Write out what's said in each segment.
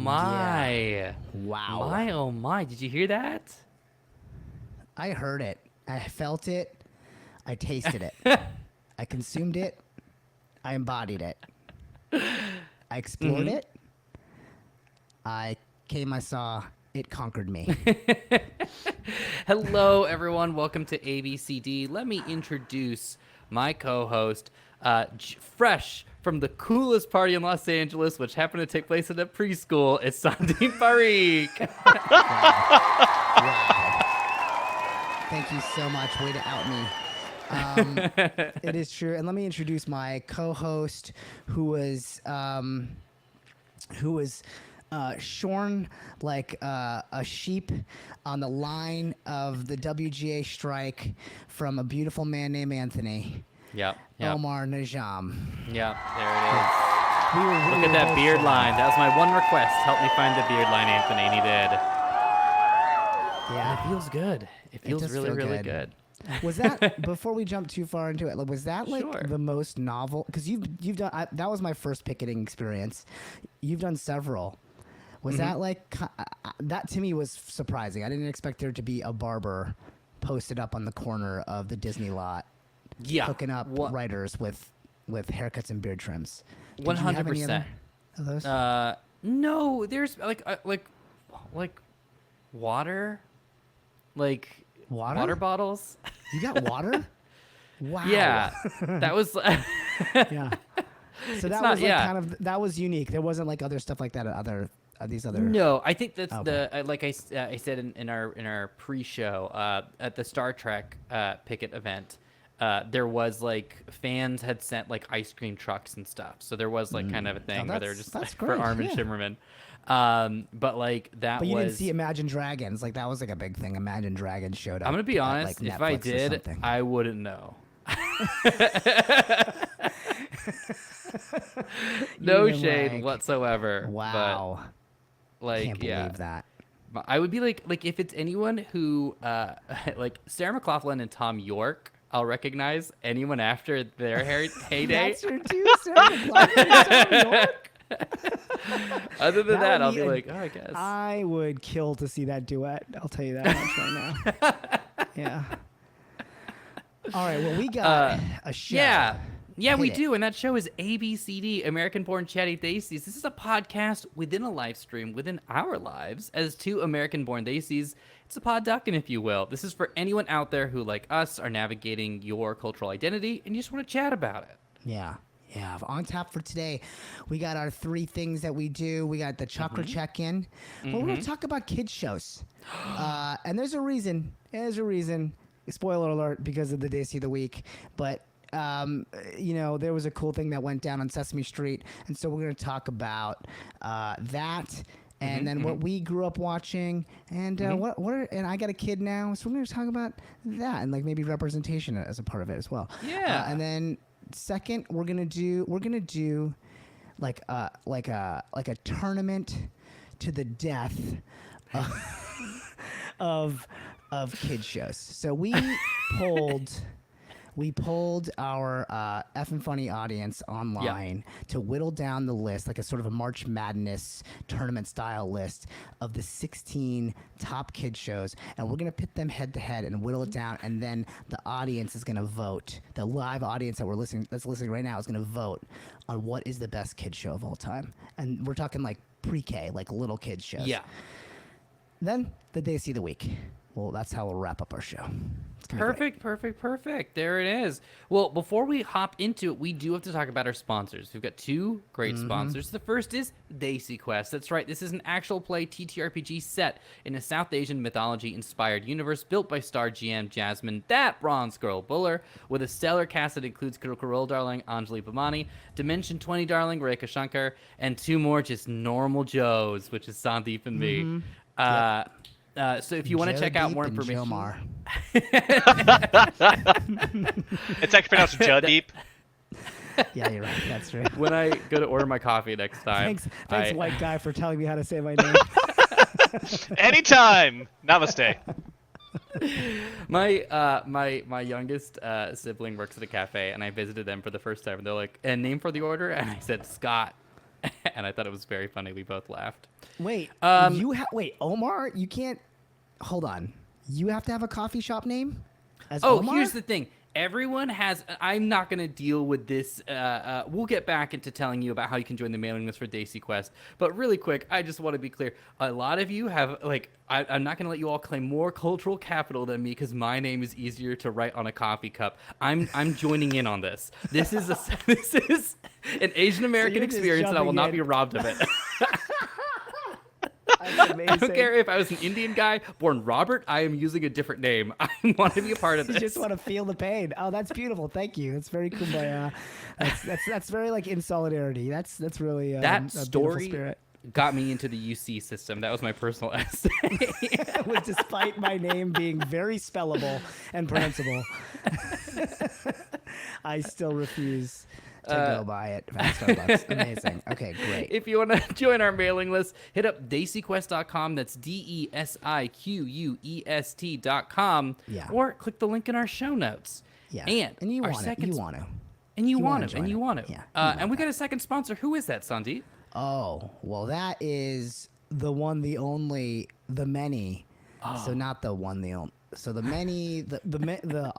my. Yeah. Wow. My, oh my. Did you hear that? I heard it. I felt it. I tasted it. I consumed it. I embodied it. I explored it. I saw, it conquered me. Hello, everyone. Welcome to ABCD. Let me introduce my co-host, fresh from the coolest party in Los Angeles, which happened to take place at a preschool. It's Sandeep Parikh. Wow. Thank you so much. Way to out me. It is true. And let me introduce my co-host, who was shorn like a sheep on the line of the WGA strike from a beautiful man named Anthony. Yep. Omar Najam. Yep, there it is. Look at that beard line. That was my one request. Help me find the beard line, Anthony, and he did. Yeah. It feels good. It feels really, feel really good. Was that, before we jump too far into it, was that like Sure. the most novel? Because you've done, that was my first picketing experience. You've done several. Was that like, that to me was surprising. I didn't expect there to be a barber posted up on the corner of the Disney lot. Yeah. Hooking up writers with haircuts and beard trims. 100%. Of those? No, there's like water, like water bottles. You got water? Wow. Yeah, that was. Yeah. So that was like kind of, that was unique. There wasn't like other stuff like that at these other. No, I think that's like I said in our pre-show at the Star Trek picket event. There was like fans had sent like ice cream trucks and stuff, so there was like kind of a thing where they were just like, for Armin Shimmerman. But like that. But you didn't see Imagine Dragons, like that was like a big thing. Imagine Dragons showed up. I'm gonna be honest. Like if I did, I wouldn't know. No shade whatsoever. Wow. But, like, can't believe that. I would be like if it's anyone who like Sarah McLachlan and Tom York, I'll recognize. Anyone after their heyday. That's your too, Sarah McLachlan and Tom York. Other than that, I'll be like, oh, I guess. I would kill to see that duet. I'll tell you that much right now. Yeah. All right. Well, we got a show. Yeah, we do. And that show is ABCD, American Born Chatty Desis. This is a podcast within a live stream within our lives as two American Born Desis. It's a pod ducking, if you will. This is for anyone out there who, like us, are navigating your cultural identity and you just want to chat about it. Yeah. Yeah. On tap for today, we got our 3 things that we do. We got the chakra check-in. Well, we're going to talk about kids shows. And there's a reason. Spoiler alert, because of the Desi of the week. But there was a cool thing that went down on Sesame Street, and so we're going to talk about that, and then what we grew up watching, and and I got a kid now, so we're going to talk about that, and like maybe representation as a part of it as well. Yeah. And then second, we're gonna do like a tournament to the death of kid shows. So we polled our EffinFunny audience online to whittle down the list, like a sort of a March Madness tournament style list of the 16 top kid shows, and we're gonna pit them head to head and whittle it down, and then the audience is gonna vote. The live audience that's listening right now is gonna vote on what is the best kid show of all time, and we're talking like pre-K, like little kid shows. Yeah. Then the Desi of the week. Well, that's how we'll wrap up our show. Perfect. There it is. Well, before we hop into it, we do have to talk about our sponsors. We've got 2 great sponsors. The first is DesiQuest. That's right. This is an actual play TTRPG set in a South Asian mythology-inspired universe built by star GM Jasmine, that Bronze Girl Buller, with a stellar cast that includes Critical Role darling Anjali Bhamani, Dimension 20 darling Rekha Shankar, and 2 more just normal Joes, which is Sandeep and me. So if you want to check out more information, it's actually pronounced Jodeep. Yeah, you're right. That's true. When I go to order my coffee next time, thanks, white guy, for telling me how to say my name. Anytime. Namaste. My youngest sibling works at a cafe, and I visited them for the first time. And they're like, "And name for the order?" And I said, "Scott." and I thought it was very funny. We both laughed. Wait, wait, Omar, you can't. Hold on. You have to have a coffee shop name. As Omar? Here's the thing. Everyone has. I'm not going to deal with this. We'll get back into telling you about how you can join the mailing list for DesiQuest. But really quick, I just want to be clear. A lot of you have I'm not going to let you all claim more cultural capital than me because my name is easier to write on a coffee cup. I'm joining in on this. This is an Asian American experience, and I will not be robbed of it. I don't care if I was an Indian guy born Robert. I am using a different name. I want to be a part of this. You just want to feel the pain. Oh, that's beautiful. Thank you. That's very cool. That's very like in solidarity. That's really that a story spirit. Got me into the UC system. That was my personal essay. Despite my name being very spellable and pronounceable, I still refuse to go buy it at Starbucks. Amazing. Okay, great. If you want to join our mailing list, hit up DesiQuest.com. That's DesiQuest.com. Yeah. Or click the link in our show notes. Yeah. And you our want second, it. You want to. And you want wanna to. And you join want it. to. Yeah, And we got a second sponsor. Who is that, Sandeep? Oh, well, that is the one, the only, the many. Oh. So not the one, the only. So the many, the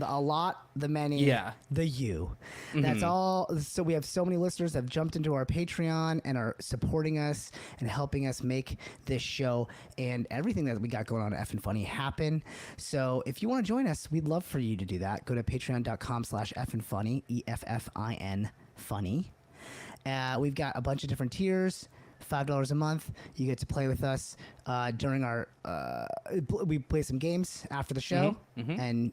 a lot, the many, Yeah. the you. That's all. So we have so many listeners that have jumped into our Patreon and are supporting us and helping us make this show and everything that we got going on at EffinFunny happen. So if you want to join us, we'd love for you to do that. Go to patreon.com/EffinFunny, EFFIN funny. We've got a bunch of different tiers. $5 a month. You get to play with us during our. We play some games after the show, and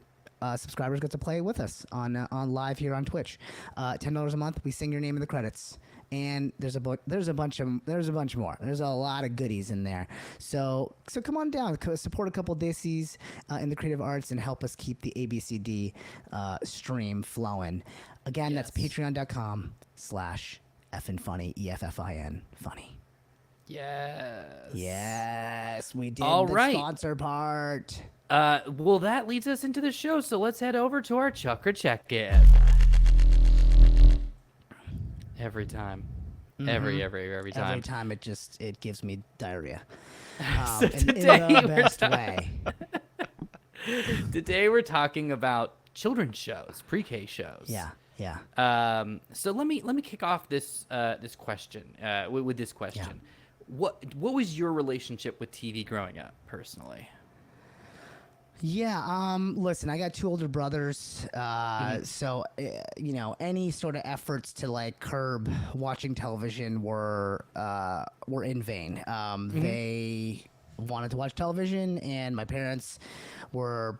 subscribers get to play with us on live here on Twitch. $10 a month. We sing your name in the credits, and there's a bunch more. There's a lot of goodies in there. So come on down, support a couple Desis in the creative arts, and help us keep the ABCD stream flowing. Again, that's patreon.com/EffinFunny, EFFIN funny. Yes, we did All the right. sponsor part. Well, that leads us into the show, so let's head over to our chakra check-in. Every time. Every time. Every time it gives me diarrhea. So in today the best way. Today we're talking about children's shows, pre-K shows. Yeah. So let me kick off this question with this question. Yeah. What was your relationship with TV growing up, personally? Yeah, listen, I got two older brothers, so, any sort of efforts to, like, curb watching television were in vain. They wanted to watch television, and my parents were,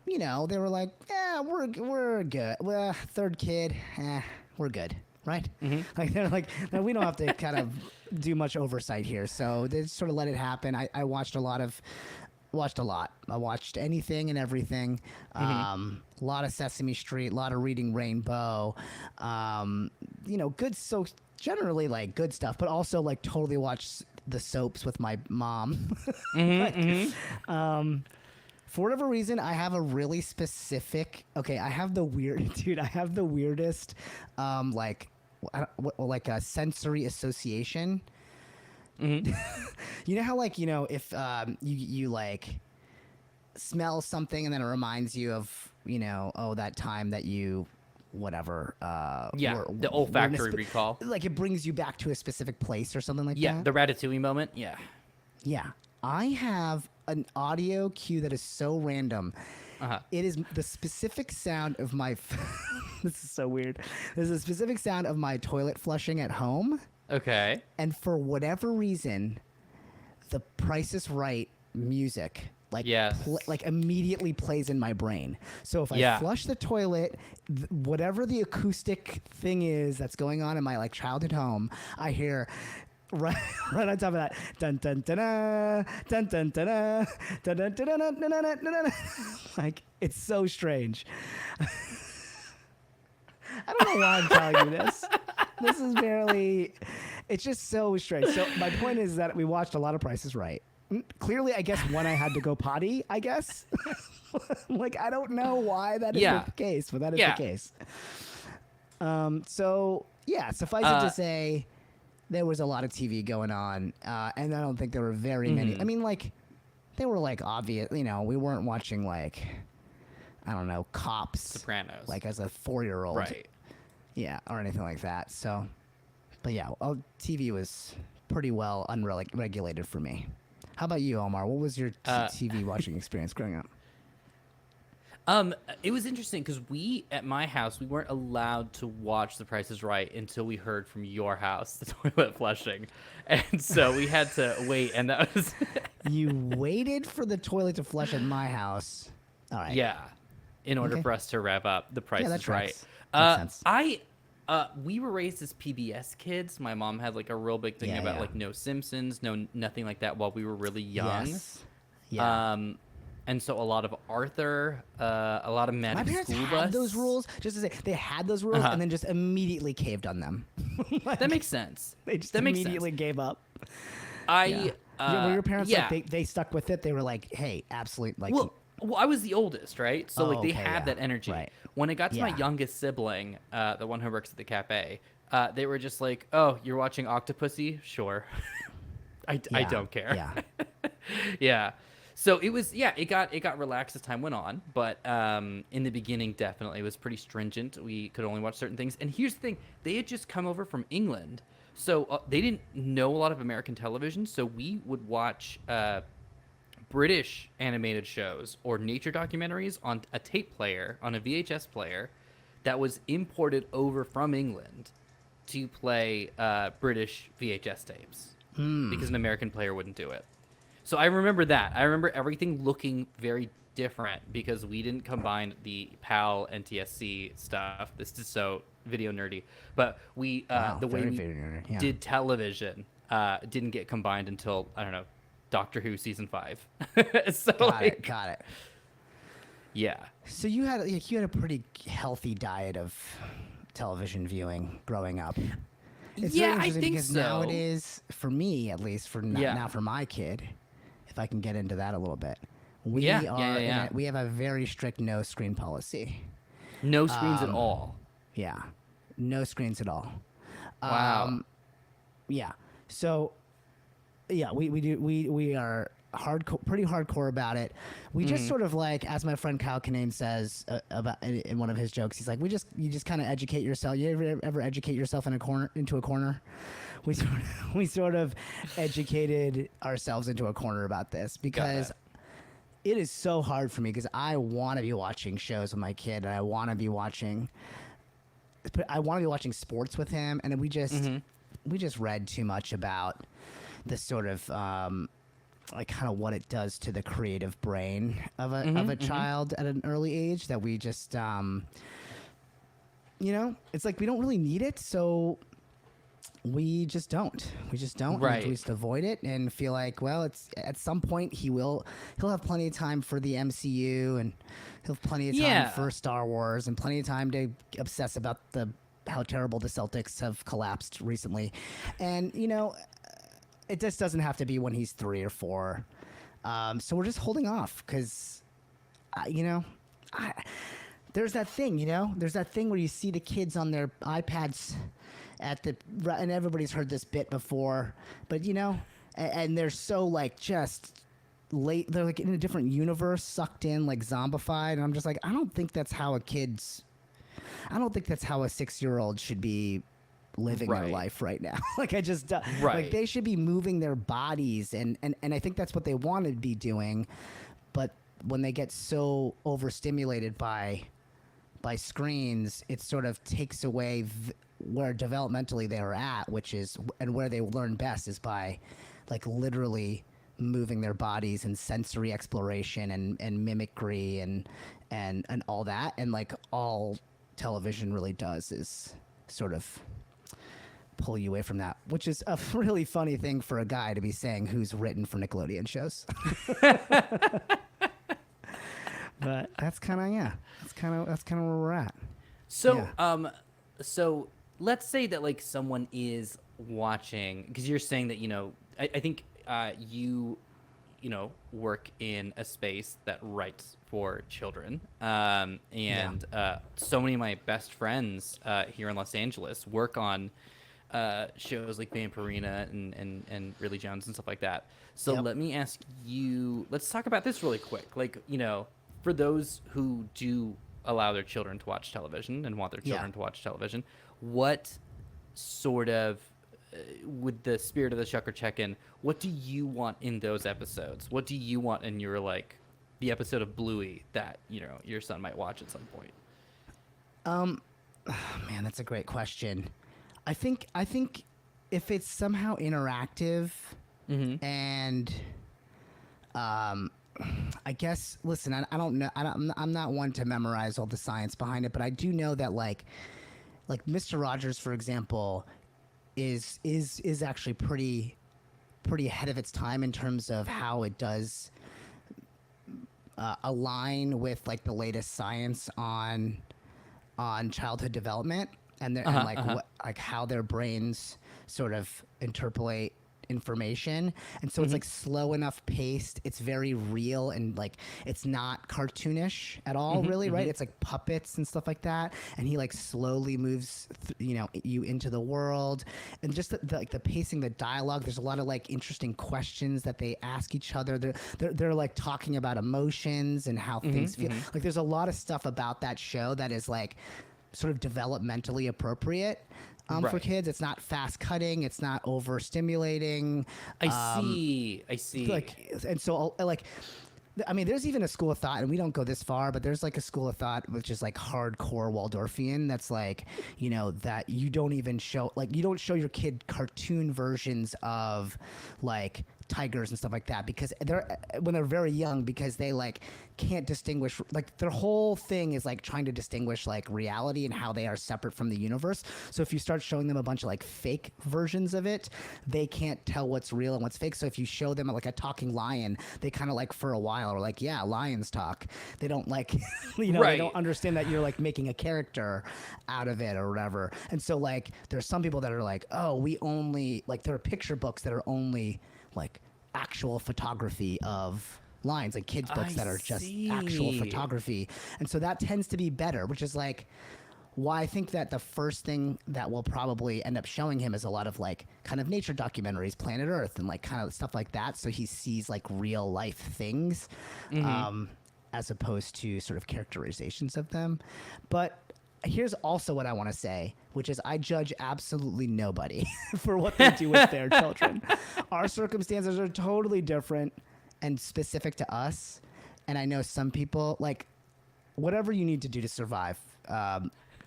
they were like, yeah, we're good. Well, third kid, we're good. Right? Like they're like, no, we don't have to kind of do much oversight here. So they just sort of let it happen. I watched a lot. I watched anything and everything. A lot of Sesame Street, a lot of Reading Rainbow. Good. So generally like good stuff, but also like totally watched the soaps with my mom. For whatever reason, I have a really specific. Okay, I have the weirdest, like a sensory association. You know how if you like smell something and then it reminds you of that time that you whatever. The olfactory recall. Like it brings you back to a specific place or something like that. Yeah, the Ratatouille moment. Yeah. Yeah, I have an audio cue that is so random. It is the specific sound of my. This is so weird. There's a specific sound of my toilet flushing at home. Okay. And for whatever reason, the Price is Right music like immediately plays in my brain. So if I flush the toilet, whatever the acoustic thing is that's going on in my like childhood home, I hear. Right on top of that, dun dun dun dun dun dun dun dun dun dun dun dun dun. Like it's so strange. I don't know why I'm telling you this. This is barely. It's just so strange. So my point is that we watched a lot of Price is Right. Clearly, I guess when I had to go potty, I guess. Like I don't know why that is the case, but that is the case. So yeah, suffice it to say. there was a lot of TV going on, and I don't think there were very many. I mean, like, they were like obvious. You know, we weren't watching like, I don't know, Cops, Sopranos, like as a 4-year-old, right? Yeah, or anything like that. So, but yeah, TV was pretty well unregulated for me. How about you, Omar? What was your TV watching experience growing up? It was interesting because at my house, we weren't allowed to watch The Price is Right until we heard from your house, the toilet flushing. And so we had to wait, and that was... You waited for the toilet to flush at my house. All right. Yeah, in order for us to wrap up The Price is Right. Makes sense. We were raised as PBS kids. My mom had like a real big thing about like no Simpsons, nothing like that while we were really young. Yes. Yeah. And so a lot of Arthur, a lot of Magic My parents School had Bus. those rules. Just to say, they had those rules and then just immediately caved on them. Like, That makes sense. they just that makes immediately sense. gave up. Yeah, were your parents yeah. like they stuck with it? They were like, hey, absolutely, like. Well, I was the oldest, right? So like they okay, had yeah. that energy. Right. When it got to my Yeah. youngest sibling, the one who works at the cafe, they were just like, "Oh, you're watching Octopussy? Sure." I don't care. Yeah. Yeah. So it got relaxed as time went on, but in the beginning, definitely it was pretty stringent. We could only watch certain things. And here's the thing: they had just come over from England, so they didn't know a lot of American television. So we would watch British animated shows or nature documentaries on a tape player, on a VHS player, that was imported over from England to play British VHS tapes because an American player wouldn't do it. So I remember that. I remember everything looking very different because we didn't combine the PAL NTSC stuff. This is so video nerdy, but we the way we did television didn't get combined until, I don't know, Doctor Who season 5. So Got it. Yeah. So you had a pretty healthy diet of television viewing growing up. It's very I interesting think because so. nowadays, for me at least, now for my kid, if I can get into that a little bit, we have a very strict no screen policy. No screens at all. Yeah, no screens at all. Wow. Yeah. So, yeah, we are pretty hardcore about it. We just sort of like, as my friend Kal Penn says about in one of his jokes, he's like, you just kind of educate yourself. You ever educate yourself into a corner? We sort of educated ourselves into a corner about this because it is so hard for me because I want to be watching shows with my kid and I want to be watching sports with him, and we just read too much about the sort of like kind of what it does to the creative brain of a child at an early age that we just it's like we don't really need it, so we just don't. Right. We just avoid it and feel like, well, it's at some point he'll have plenty of time for the MCU and he'll have plenty of time for Star Wars and plenty of time to obsess about how terrible the Celtics have collapsed recently. And, it just doesn't have to be when he's 3 or 4. So we're just holding off because, there's that thing, there's that thing where you see the kids on their iPads and everybody's heard this bit before, but and they're so like just late, they're like in a different universe, sucked in, like zombified, and I'm just like, I don't think that's how a 6-year-old should be living their life right now. Like I just like they should be moving their bodies and I think that's what they want to be doing, but when they get so overstimulated by screens, it sort of takes away where developmentally they are at, which is, and where they learn best is by like literally moving their bodies and sensory exploration and mimicry and all that. And like all television really does is sort of pull you away from that, which is a really funny thing for a guy to be saying who's written for Nickelodeon shows. But that's kind of where we're at. So, so let's say that like someone is watching, because you're saying that, I think you work in a space that writes for children. So many of my best friends here in Los Angeles work on shows like Vampirina and Really Jones and stuff like that. So Yep. let me ask you. Let's talk about this really quick. Like, for those who do allow their children to watch television and want their children to watch television, what sort of with the spirit of the Chucker check-in, what do you want in those episodes? What do you want in your the episode of Bluey that your son might watch at some point? Man, that's a great question. I think if it's somehow interactive and I guess, listen, I don't know. I'm not one to memorize all the science behind it, but I do know that like Mr. Rogers, for example, is actually pretty ahead of its time in terms of how it does align with like the latest science on childhood development and what how their brains sort of interpolate information, and so it's like slow enough paced, it's very real, and like it's not cartoonish at all, really, right? It's like puppets and stuff like that, and he like slowly moves you into the world, and just the pacing, the dialogue, there's a lot of like interesting questions that they ask each other. They're like talking about emotions and how things feel. Like there's a lot of stuff about that show that is like sort of developmentally appropriate for kids. It's not fast cutting. It's not overstimulating. I see. And so I mean, there's even a school of thought, and we don't go this far, but there's like a school of thought which is like hardcore Waldorfian. That's like, that you don't even show, like, you don't show your kid cartoon versions of like tigers and stuff like that, because when they're very young, because they like can't distinguish, like their whole thing is like trying to distinguish like reality and how they are separate from the universe. So if you start showing them a bunch of like fake versions of it, they can't tell what's real and what's fake. So if you show them like a talking lion, they kind of like for a while are like, yeah, lions talk. They don't like, they don't understand that you're like making a character out of it or whatever. And so like there's some people that are like, oh, we only like, there are picture books that are only like actual photography of lions, like kids books that are just actual photography. And so that tends to be better, which is like why I think that the first thing that will probably end up showing him is a lot of like kind of nature documentaries, Planet Earth, and like kind of stuff like that. So he sees like real life things, as opposed to sort of characterizations of them. But here's also what I want to say, which is I judge absolutely nobody for what they do with their children. Our circumstances are totally different and specific to us. And I know some people, like, whatever you need to do to survive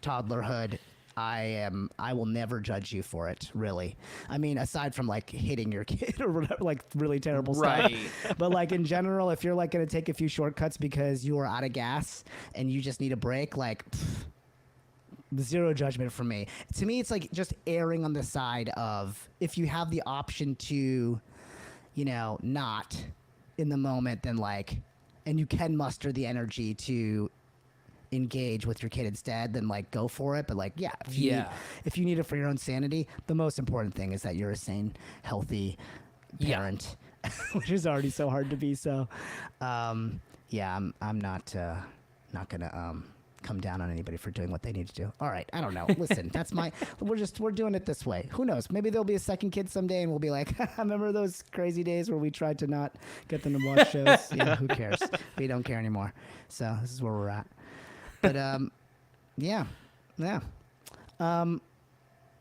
toddlerhood, I will never judge you for it, really. I mean, aside from like hitting your kid or whatever, like really terrible stuff. But like in general, if you're like going to take a few shortcuts because you are out of gas and you just need a break, like, zero judgment from me. To me, it's like just erring on the side of, if you have the option to, not in the moment, then like, and you can muster the energy to engage with your kid instead, then like go for it. But like, yeah, if you need it for your own sanity, the most important thing is that you're a sane, healthy parent, which is already so hard to be. So, I'm not gonna come down on anybody for doing what they need to do. All right, I don't know. Listen, we're doing it this way. Who knows? Maybe there'll be a second kid someday, and we'll be like, remember those crazy days where we tried to not get them to watch shows? Yeah, who cares? We don't care anymore. So this is where we're at. But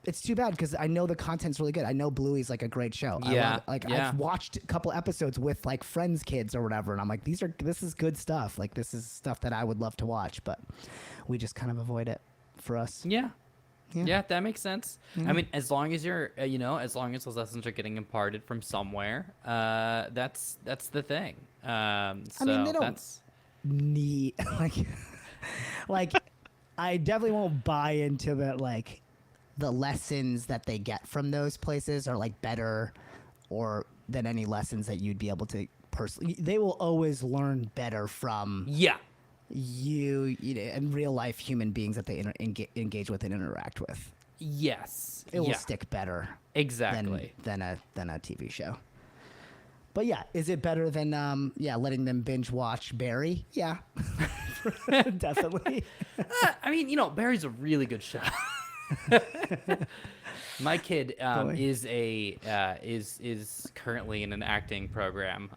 it's too bad because I know the content's really good. I know Bluey's like a great show. I've watched a couple episodes with like friends' kids or whatever, and I'm like, this is good stuff. Like this is stuff that I would love to watch, but we just kind of avoid it for us. Yeah, that makes sense. I mean, as long as you're, as long as those lessons are getting imparted from somewhere, that's the thing. I mean, they don't need like I definitely won't buy into that like the lessons that they get from those places are like better or than any lessons that you'd be able to personally. They will always learn better from you and real life human beings that they engage with and interact with. Yes, it will stick better exactly than a TV show. But yeah, is it better than letting them binge watch Barry? Yeah, definitely. I mean, Barry's a really good show. My kid Boy. is currently in an acting program.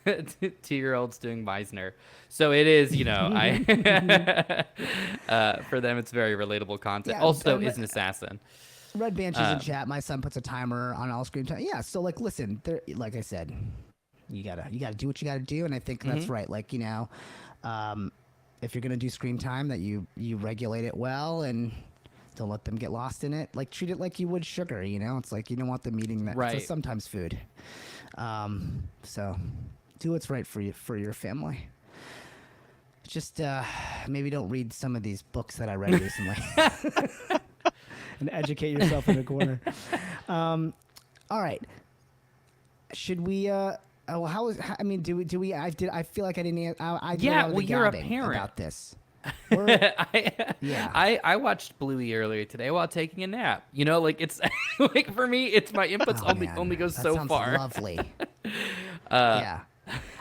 2-year-old's doing Meisner, so it is, I for them it's very relatable content. Yeah, Also, and is an assassin. Red Banshee's in chat. My son puts a timer on all screen time. Yeah, so like, listen, like I said, you gotta do what you gotta do, and I think that's right. Like, if you're gonna do screen time, that you regulate it well and don't let them get lost in it. Like, treat it like you would sugar. It's like you don't want them eating that. Right. So sometimes food. So do what's right for your family. Just maybe don't read some of these books that I read recently. And educate yourself in a corner. All right. Should we? I feel like I didn't. I did a lot of the you're a gabbing parent about this. I watched Bluey earlier today while taking a nap. It's like, for me, it's my inputs only goes that so sounds far. Lovely. Yeah.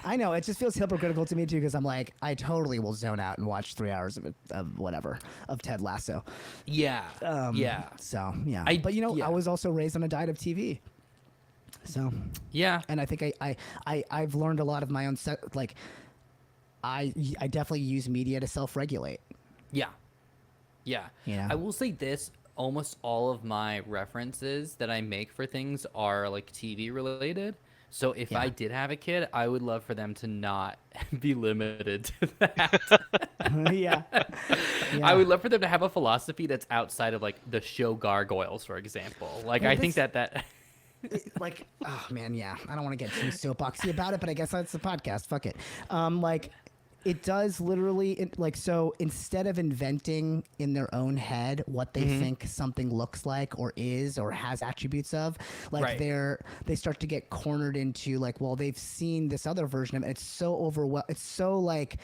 I know, it just feels hypocritical to me too, because I'm like, I totally will zone out and watch 3 hours of Ted Lasso. Yeah. So yeah, I was also raised on a diet of TV. So yeah, and I think I've learned a lot of my own I definitely use media to self-regulate. Yeah. Yeah. I will say this: almost all of my references that I make for things are like TV related. So if I did have a kid, I would love for them to not be limited to that. Yeah. I would love for them to have a philosophy that's outside of like the show Gargoyles, for example. Like, I think that like, oh man, yeah. I don't want to get too soapboxy about it, but I guess that's the podcast. Fuck it. It does literally, so instead of inventing in their own head what they think something looks like or is or has attributes of, like they start to get cornered into like, well, they've seen this other version of it. It's so it's so like,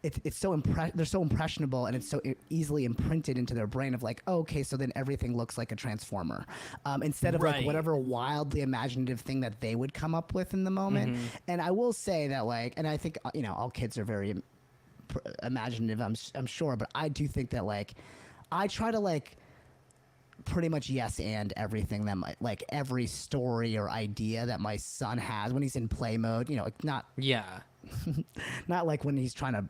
it's so they're so impressionable, and it's so easily imprinted into their brain of like, oh, okay, so then everything looks like a transformer, instead of like whatever wildly imaginative thing that they would come up with in the moment. And I will say that like, and I think all kids are very imaginative, I'm sure, but I do think that like I try to like pretty much yes and everything that like every story or idea that my son has when he's in play mode, not not like when he's trying to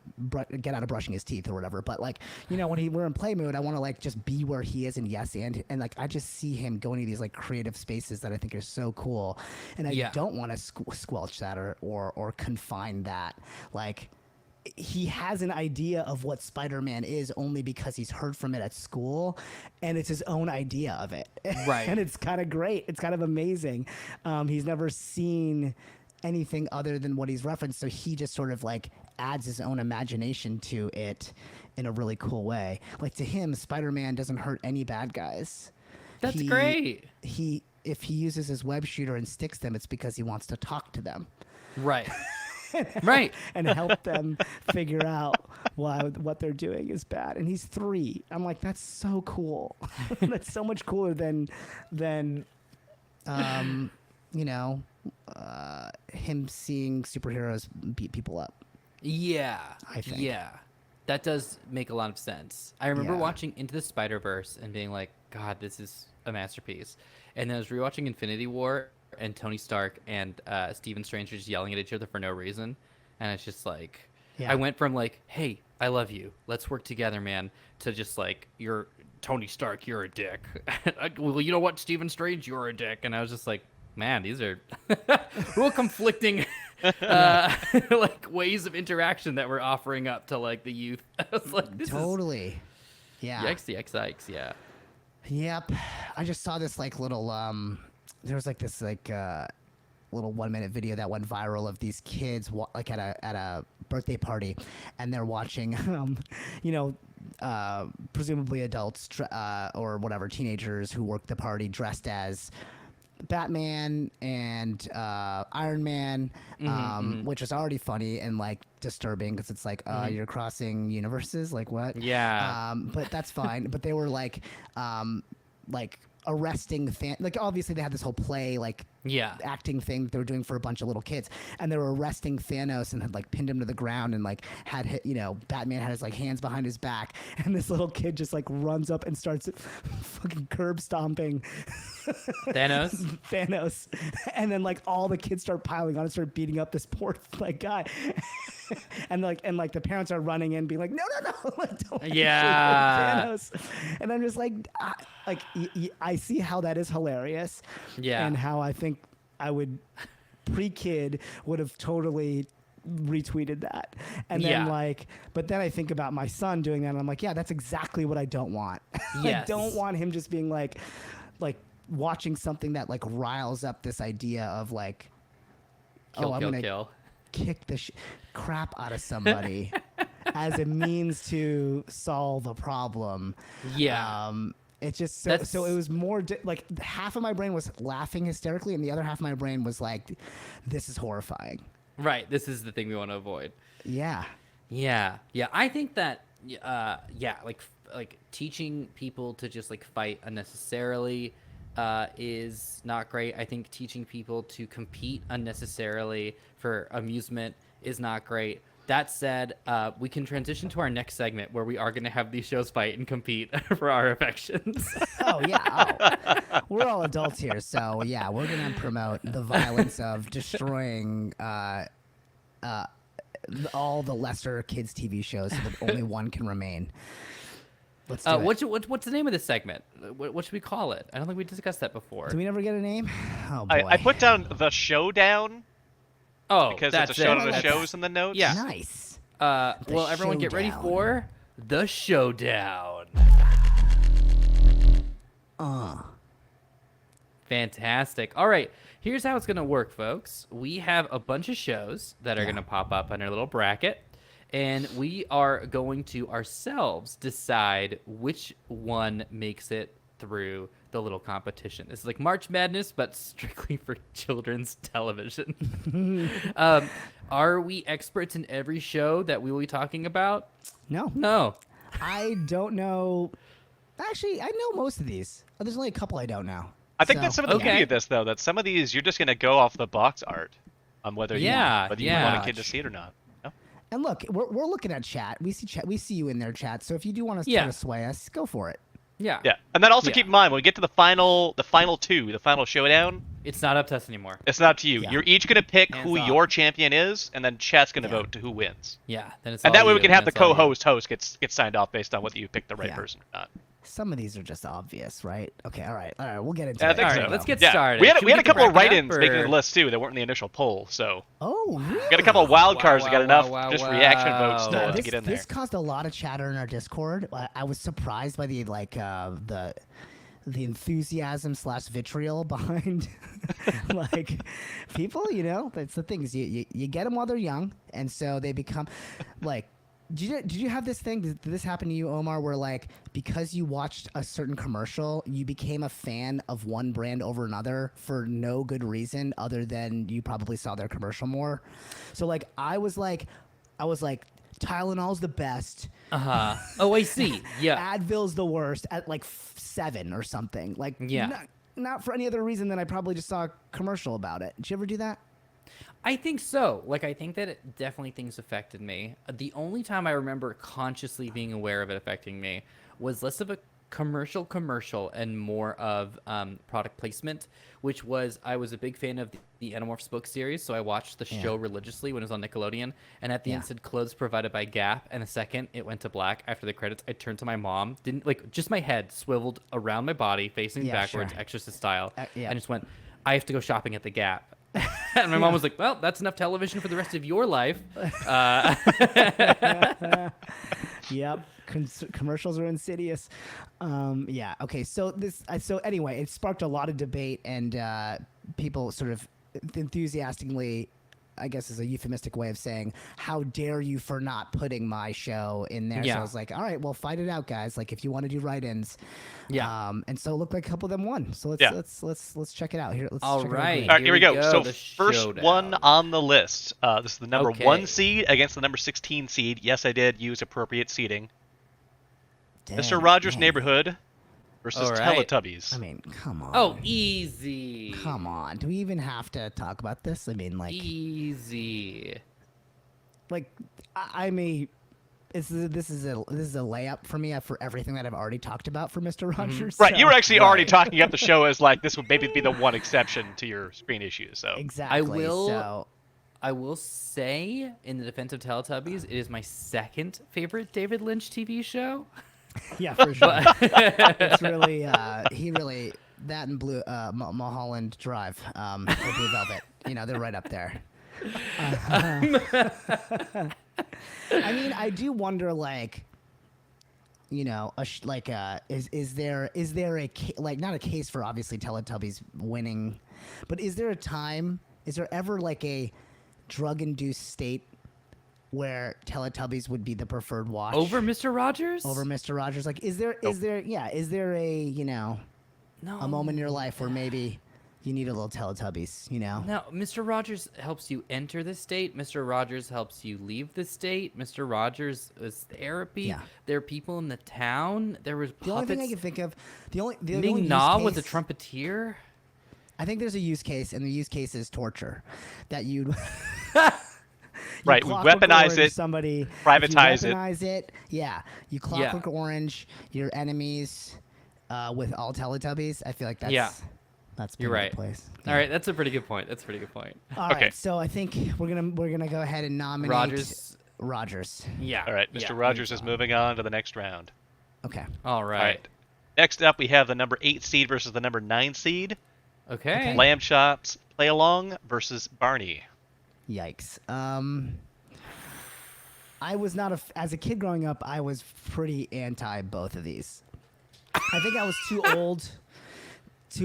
get out of brushing his teeth or whatever, but like, when we're in play mode, I want to like just be where he is and yes and like I just see him going to these like creative spaces that I think are so cool, and I don't want to squelch that or confine that. Like, he has an idea of what Spider-Man is only because he's heard from it at school, and it's his own idea of it. Right. And it's kind of great. It's kind of amazing. He's never seen anything other than what he's referenced, so he just sort of like adds his own imagination to it in a really cool way. Like, to him, Spider-Man doesn't hurt any bad guys. That's great. If he uses his web shooter and sticks them, it's because he wants to talk to them. Right. And help them figure out what they're doing is bad. And he's 3. I'm like, that's so cool. That's so much cooler than him seeing superheroes beat people up. Yeah. I think. Yeah. That does make a lot of sense. I remember watching Into the Spider-Verse and being like, God, this is a masterpiece. And then I was rewatching Infinity War, and Tony Stark and Stephen Strange are just yelling at each other for no reason. And it's just like, I went from like, hey, I love you, let's work together, man, to just like, you're Tony Stark, you're a dick. Well, you know what, Stephen Strange, you're a dick. And I was just like, man, these are real conflicting like ways of interaction that we're offering up to like the youth. I was like, this totally. Yeah. Yikes, yeah. Yep. I just saw this like little there was like this like little 1-minute video that went viral of these kids like at a birthday party, and they're watching presumably adults or whatever, teenagers who work the party dressed as Batman and Iron Man, which was already funny and like disturbing because it's like you're crossing universes, like what? But that's fine. But they were like arresting the fan. Like, obviously they had this whole play like acting thing they were doing for a bunch of little kids, and they were arresting Thanos and had like pinned him to the ground and like had hit, Batman had his like hands behind his back, and this little kid just like runs up and starts fucking curb stomping Thanos, and then like all the kids start piling on and start beating up this poor like guy. and the parents are running in being like, no, like, don't actually hit Thanos. And I'm just like I see how that is hilarious, and how I think I would pre-kid would have totally retweeted that, and then but then I think about my son doing that, and I'm like, yeah, that's exactly what I don't want. I don't want him just being like watching something that like riles up this idea of like, I'm gonna kick the crap out of somebody as a means to solve a problem. It's just so it was more like half of my brain was laughing hysterically, and the other half of my brain was like, this is horrifying. Right, this is the thing we want to avoid. Yeah. I think that like teaching people to just like fight unnecessarily is not great. I think teaching people to compete unnecessarily for amusement is not great. That said, we can transition to our next segment where we are going to have these shows fight and compete for our affections. We're all adults here, so yeah, we're going to promote the violence of destroying all the lesser kids' TV shows so that only one can remain. Let's do it. What's the name of this segment? What should we call it? I don't think we discussed that before. Did we never get a name? Oh boy. I put down the showdown. Oh, because that's it's a show of shows in the notes. Yeah. Nice. Well, everyone get ready for the showdown. Fantastic. All right. Here's how it's going to work, folks. We have a bunch of shows that are going to pop up on our little bracket, and we are going to ourselves decide which one makes it through the little competition. This is like March Madness, but strictly for children's television. Are we experts in every show that we will be talking about? No. I don't know. Actually, I know most of these. There's only a couple I don't know. I think that's some of the beauty of this, though, that some of these you're just going to go off the box art on whether you want a kid to see it or not. No? And look, we're looking at chat. We see you in there, chat. So if you do want to try to sway us, go for it. Yeah. And then also keep in mind when we get to the final showdown, it's not up to us anymore. It's not up to you. Yeah. You're each going to pick who your champion is, and then chat's going to vote to who wins. Yeah. Then it's and that way we can have the co-host gets signed off based on whether you pick the right person or not. Some of these are just obvious, right? Okay, all right, we'll get into it. I think so. Right, let's get started. We had a couple of write-ins making the list too that weren't in the initial poll, so. Oh, really? We got a couple of wild cards that got enough reaction votes to get in there. This caused a lot of chatter in our Discord. I was surprised by the enthusiasm / vitriol behind like people. That's the thing is you get them while they're young, and so they become like. Did you have this thing? Did this happen to you, Omar, where like because you watched a certain commercial, you became a fan of one brand over another for no good reason other than you probably saw their commercial more? So like I was like Tylenol's the best. Oh, I see. Yeah. Advil's the worst at like 7 or something. Like not for any other reason than I probably just saw a commercial about it. Did you ever do that? I think so. Like, I think that definitely things affected me. The only time I remember consciously being aware of it affecting me was less of a commercial and more of product placement, which was I was a big fan of the Animorphs book series, so I watched the show religiously when it was on Nickelodeon, and at the end said clothes provided by Gap, and the second it went to black after the credits, I turned to my mom, just my head swiveled around my body, facing backwards, Exorcist style, and just went, I have to go shopping at the Gap. And my mom was like, well, that's enough television for the rest of your life. Yep. Commercials are insidious. Okay. So anyway, it sparked a lot of debate, and people sort of enthusiastically, I guess is a euphemistic way of saying, how dare you for not putting my show in there? So I was like, all right, well, fight it out, guys. Like, if you want to do write-ins. And so it looked like a couple of them won. So let's check it out. Here we go. So first one on the list. This is the number 1 seed against the number 16 seed. Yes, I did use appropriate seeding. Mr. Rogers' Neighborhood versus All right. Teletubbies. I mean, come on. Oh, easy. Come on. Do we even have to talk about this? I mean, like, Easy. like I may. This is a layup for me for everything that I've already talked about for Mr. Rogers. Right, so- you were actually already talking up the show as like this would maybe be the one exception to your screen issues. So Exactly. I will say, in the defense of Teletubbies, it is my second favorite David Lynch TV show. Yeah, for sure. It's really that and Mulholland Drive, or Blue Velvet. You know, they're right up there. I mean, I do wonder, like, you know, is there like not a case for obviously Teletubbies winning, but is there a time? Is there ever like a drug-induced state where Teletubbies would be the preferred watch Over Mr. Rogers? over Mr. Rogers? Like, is there a, you know, No. a moment in your life where maybe you need a little Teletubbies, you know? No, Mr. Rogers helps you enter the state. Mr. Rogers helps you leave the state. Mr. Rogers is therapy. Yeah. There are people in the town. There was The only puppets. thing I can think of, the only Ming use Na was a case- trumpeteer. I think there's a use case, and the use case is torture. That you'd Right, we Clockwork weaponize Orange it, somebody, privatize if you weaponize it. Yeah, you Clockwork Orange your enemies with all Teletubbies. I feel like that's that's You're been right. the place. All right, that's a pretty good point. That's a pretty good point. All right, Okay. so I think we're gonna go ahead and nominate Rogers. Yeah. all right, Mr. Rogers is moving on to the next round. Okay. All right. All right. Next up, we have the number 8 seed versus the number 9 seed. Okay. Lamb Chops Play Along versus Barney. Yikes. I was not as a kid growing up. I was pretty anti both of these. I think I was too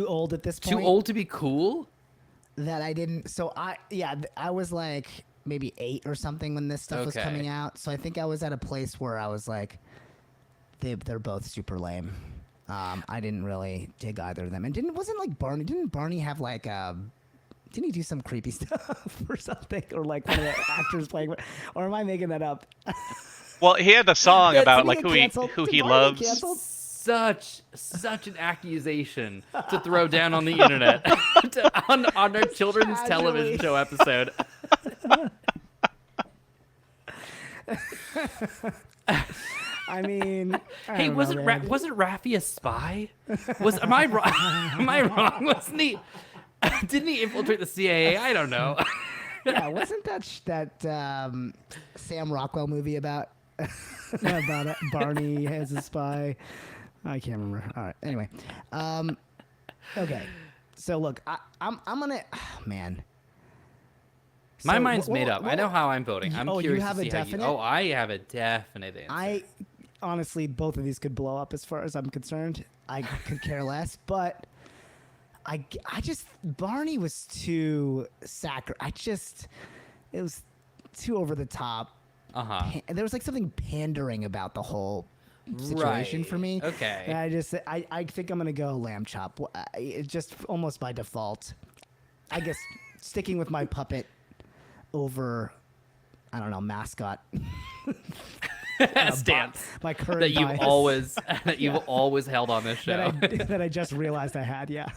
old at this point. Too old to be cool? That I didn't. So I was like maybe 8 or something when this stuff was Okay. coming out. So I think I was at a place where I was like, they're both super lame. I didn't really dig either of them, and wasn't like Barney. Didn't Barney have like didn't he do some creepy stuff or something, or like one of the actors playing? Or am I making that up? Well, he had the song Yeah, about didn't like he who get he canceled? who Did he Barney get loves. canceled? Such an accusation to throw down on the internet on our children's television show episode. I mean, Hey, wasn't Raffi a spy? Am I wrong? Am I wrong? Wasn't he? Didn't he infiltrate the CIA? I don't know. yeah, wasn't that Sam Rockwell movie about about Barney as a spy? I can't remember. All right. Anyway, okay. So look, I'm gonna man. My So, mind's made up. I know how I'm voting. I'm you curious have to a see definite? how you. Oh, I have a definite answer. I honestly, both of these could blow up as far as I'm concerned. I could care less, but I just Barney was too it was too over the top. There was like something pandering about the whole situation for me. Okay. And I think I'm gonna go lamb chop. It just almost by default. I guess sticking with my puppet over, I don't know, mascot. Stance My current that you've bias always held on this show. that I just realized I had. Yeah.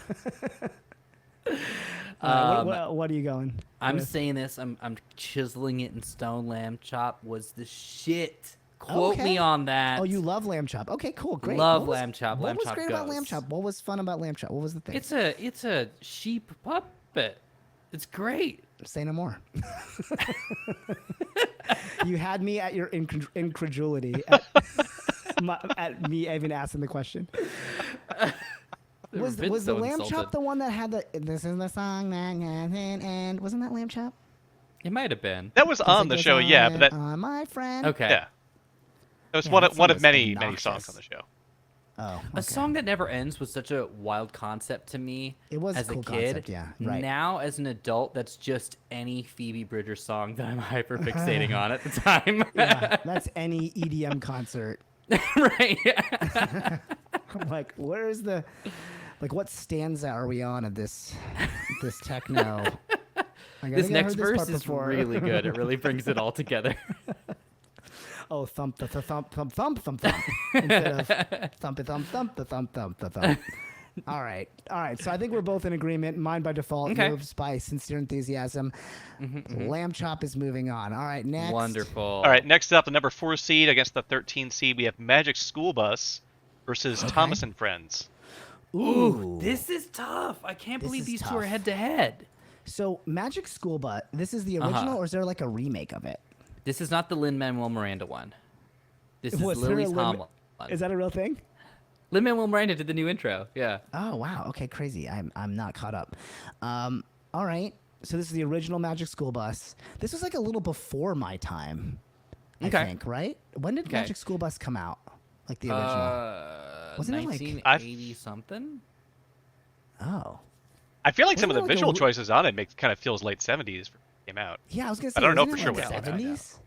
All right, what are you going? I'm with? saying this. I'm chiseling it in stone. Lamb chop was the shit. Quote Okay. me on that. Oh, you love lamb chop. Okay, cool, great. Love What was- lamb chop. What Lamb was chop great about lamb goes. chop? What was fun about lamb chop? What was the thing? It's a sheep puppet. It's great. Say no more. You had me at your incredulity at me even asking the question. Was Vin's the so lamb insulted. chop the one that had the "This is the song that," and wasn't that lamb chop? It might have been. That was on the show, yeah, but that my friend. Okay. yeah. That was Yeah, one that of song was many obnoxious. songs on the show. Oh, okay. A song that never ends was such a wild concept to me. It was a as cool a kid. concept, yeah, right. Now, as an adult, that's just any Phoebe Bridgers song that I'm hyper fixating on at the time. Yeah, that's any EDM concert. Right. Like, where's the, like, what stanza are we on of this techno? Like, I This think I next heard this verse part is before. really good. It really brings it all together. Oh, thump the thump thump thump thump thump instead of thump the thump thump the thump thump the thump. All right. So I think we're both in agreement. Mine by default, Okay. yours by sincere enthusiasm. Lamb chop is moving on. All right, next. Wonderful. All right, next up, the number 4 seed against the 13 seed, we have Magic School Bus versus Thomas and Friends. Ooh, This is tough. I can't This believe is these two tough. are head to head. So Magic School Bus. This is the original, or is there like a remake of it? This is not the Lin-Manuel Miranda one. This is Was there a Lily's Lin- Hom one. Is that a real thing? Lin-Manuel Miranda did the new intro. Yeah. Oh wow. Okay, crazy. I'm not caught up. All right. So this is the original Magic School Bus. This was like a little before my time. I Okay. think, right? When did Okay. Magic School Bus come out? Like the original? Wasn't it like- 1980 something? Oh. I feel like some of Wasn't the it like a visual choices on it kind of feels late 70s when it came out. Yeah, I was gonna say. I don't know wasn't for it sure like what it was. 70s?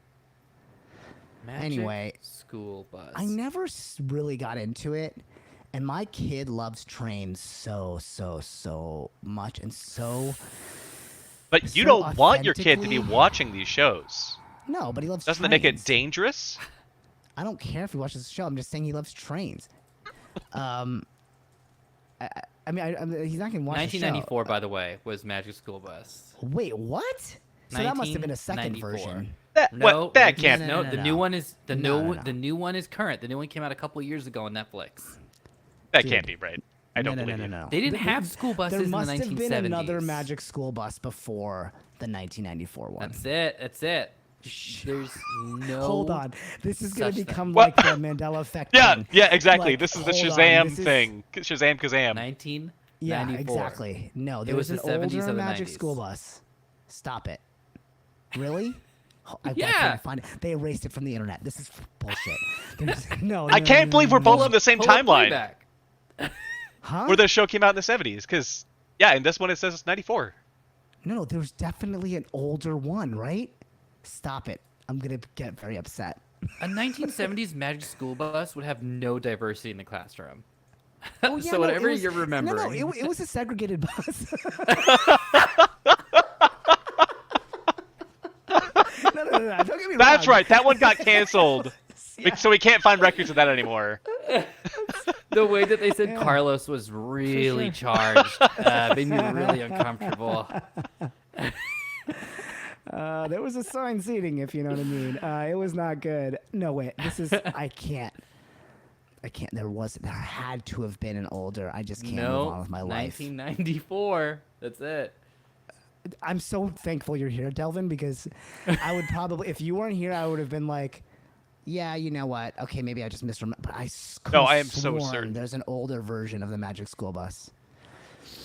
Magic Anyway, School Bus. I never really got into it, and my kid loves trains so much, and so But you So don't want your kid to be authentically- watching these shows. no, but he loves. Doesn't it make it trains. dangerous? I don't care if he watches the show. I'm just saying he loves trains. I mean, he's not gonna watch the show. 1994, by the way, was Magic School Bus. Wait, what? So that must have been a second 1994. version. That, No, what, that can't. no, No, the new one is the No, new no. the new one is current. The new one came out a couple years ago on Netflix. That Dude. can't be right. I don't believe you. No. They didn't Th- have school buses There in the must have 1970s. been another Magic School Bus before the 1994 one. That's it. That's it. There's no. Hold on. This is going such to thing. become What? like the Mandela effect. Yeah, thing. yeah, exactly. Like, This is the hold on, Shazam this is- thing. Shazam Kazam. 1994. Yeah, exactly. No, there was was the an 70s older or the Magic 90s. School Bus. Stop it. Really? I Yeah. can't find it. They erased it from the internet. This is bullshit. No, I can't believe we're both on the same Pull up timeline playback. Huh? where the show came out in the 70s. Because, yeah, in this one it says it's 94. No, there's definitely an older one, right? Stop it. I'm going to get very upset. A 1970s Magic School Bus would have no diversity in the classroom. Oh, yeah, So no, whatever it was- you're No, remembering. it was a segregated bus. No. Don't get me That's wrong. right. That one got canceled. Yeah. So we can't find records of that anymore. The way that they said Carlos was really charged made me really uncomfortable. There was assigned seating, if you know what I mean. It was not good. No, wait. This is. I can't. There had to have been an older. I just can't move on with my life. 1994. That's it. I'm so thankful you're here, Delvin, because I would probably, if you weren't here, I would have been like, yeah, you know what? Okay, maybe I just misremembered. But No, I am so certain. There's an older version of the Magic School Bus.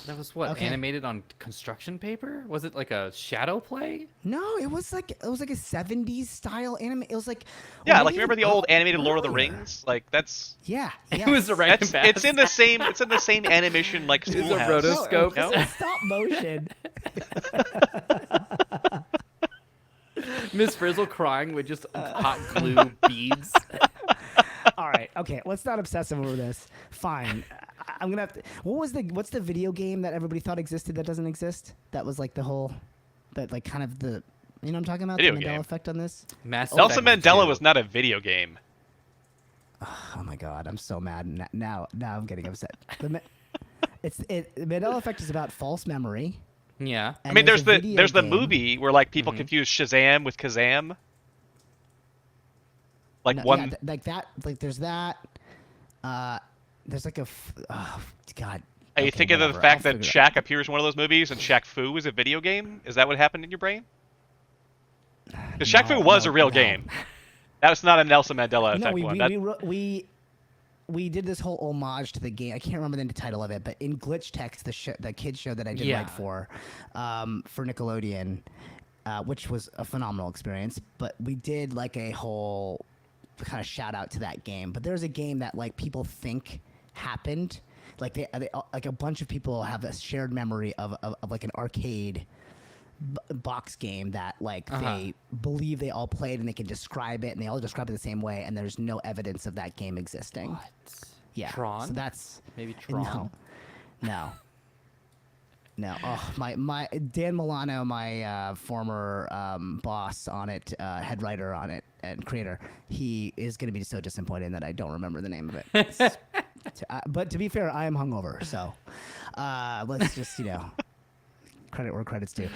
That was what, Okay. animated on construction paper? Was it like a shadow play? No, it was like a 70s style anime. It was like Yeah, or like maybe remember the even old animated Lord of the earlier. Rings? Like that's Yeah, It was a right that's it's in the same animation like a Schoolhouse. rotoscope. No, it was stop motion. Miss Frizzle crying with just hot glue beads. All right, okay, let's not obsessive over this. Fine. I'm gonna have to. What's the video game that everybody thought existed that doesn't exist? That was like the whole, that like kind of the, you know what I'm talking about? Video the Mandela game. effect on this. Mass Nelson Effect Mandela 2. was not a video game. Oh my god, I'm so mad now. Now I'm getting upset. The Mandela effect is about false memory. Yeah. I and mean, there's a the video game. movie where like people confuse Shazam with Kazam. Like No, one. yeah, like that. Like there's that. There's like oh god. Are you Okay, thinking of the whatever, fact I'll that figure it Shaq appears in one of those movies and Shaq Fu is a video game? Is that what happened in your brain? Because Shaq Fu was a real game. That was not a Nelson Mandela No, effect one. we did this whole homage to the game. I can't remember the title of it, but in Glitch Text, the kids show that I did Yeah. write for Nickelodeon, which was a phenomenal experience. But we did like a whole kind of shout out to that game. But there's a game that like people think happened. Like they like a bunch of people have a shared memory of like an arcade box game that like they believe they all played and they can describe it and they all describe it the same way and there's no evidence of that game existing. What? Yeah. Tron? So that's Maybe Tron. No. Oh, my Dan Milano, my former boss on it, head writer on it, and creator, he is going to be so disappointed that I don't remember the name of it. But to be fair, I am hungover, so let's just credit where credit's due.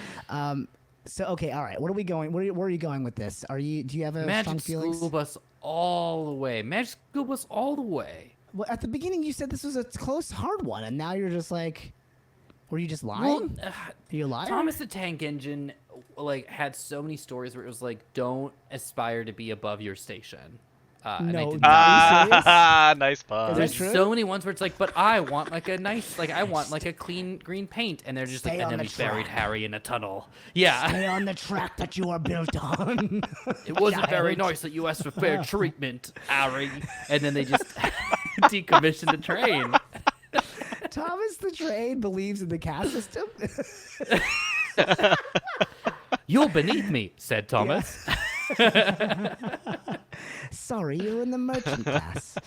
So okay, all right. What are we going? Where are you going with this? Do you have a strong Magic feelings? School Bus all the way. Magic School Bus all the way. Well, at the beginning you said this was a close, hard one, and now you're just like, were you just lying? Well, Are you a liar? Thomas the Tank Engine had so many stories where it was like, don't aspire to be above your station. And I No, did Nice pun. Is that There's true? so many ones where it's like, but I want like a nice, I want like a clean green paint, and they're just Stay like, and on then the we buried track. Harry in a tunnel. Yeah, Stay on the track that you are built on. it wasn't very Giant. nice that you asked for fair treatment, Harry. And then they just decommissioned the train. Thomas the Train believes in the caste system. You're beneath me, said Thomas. Sorry, you're in the merchant class.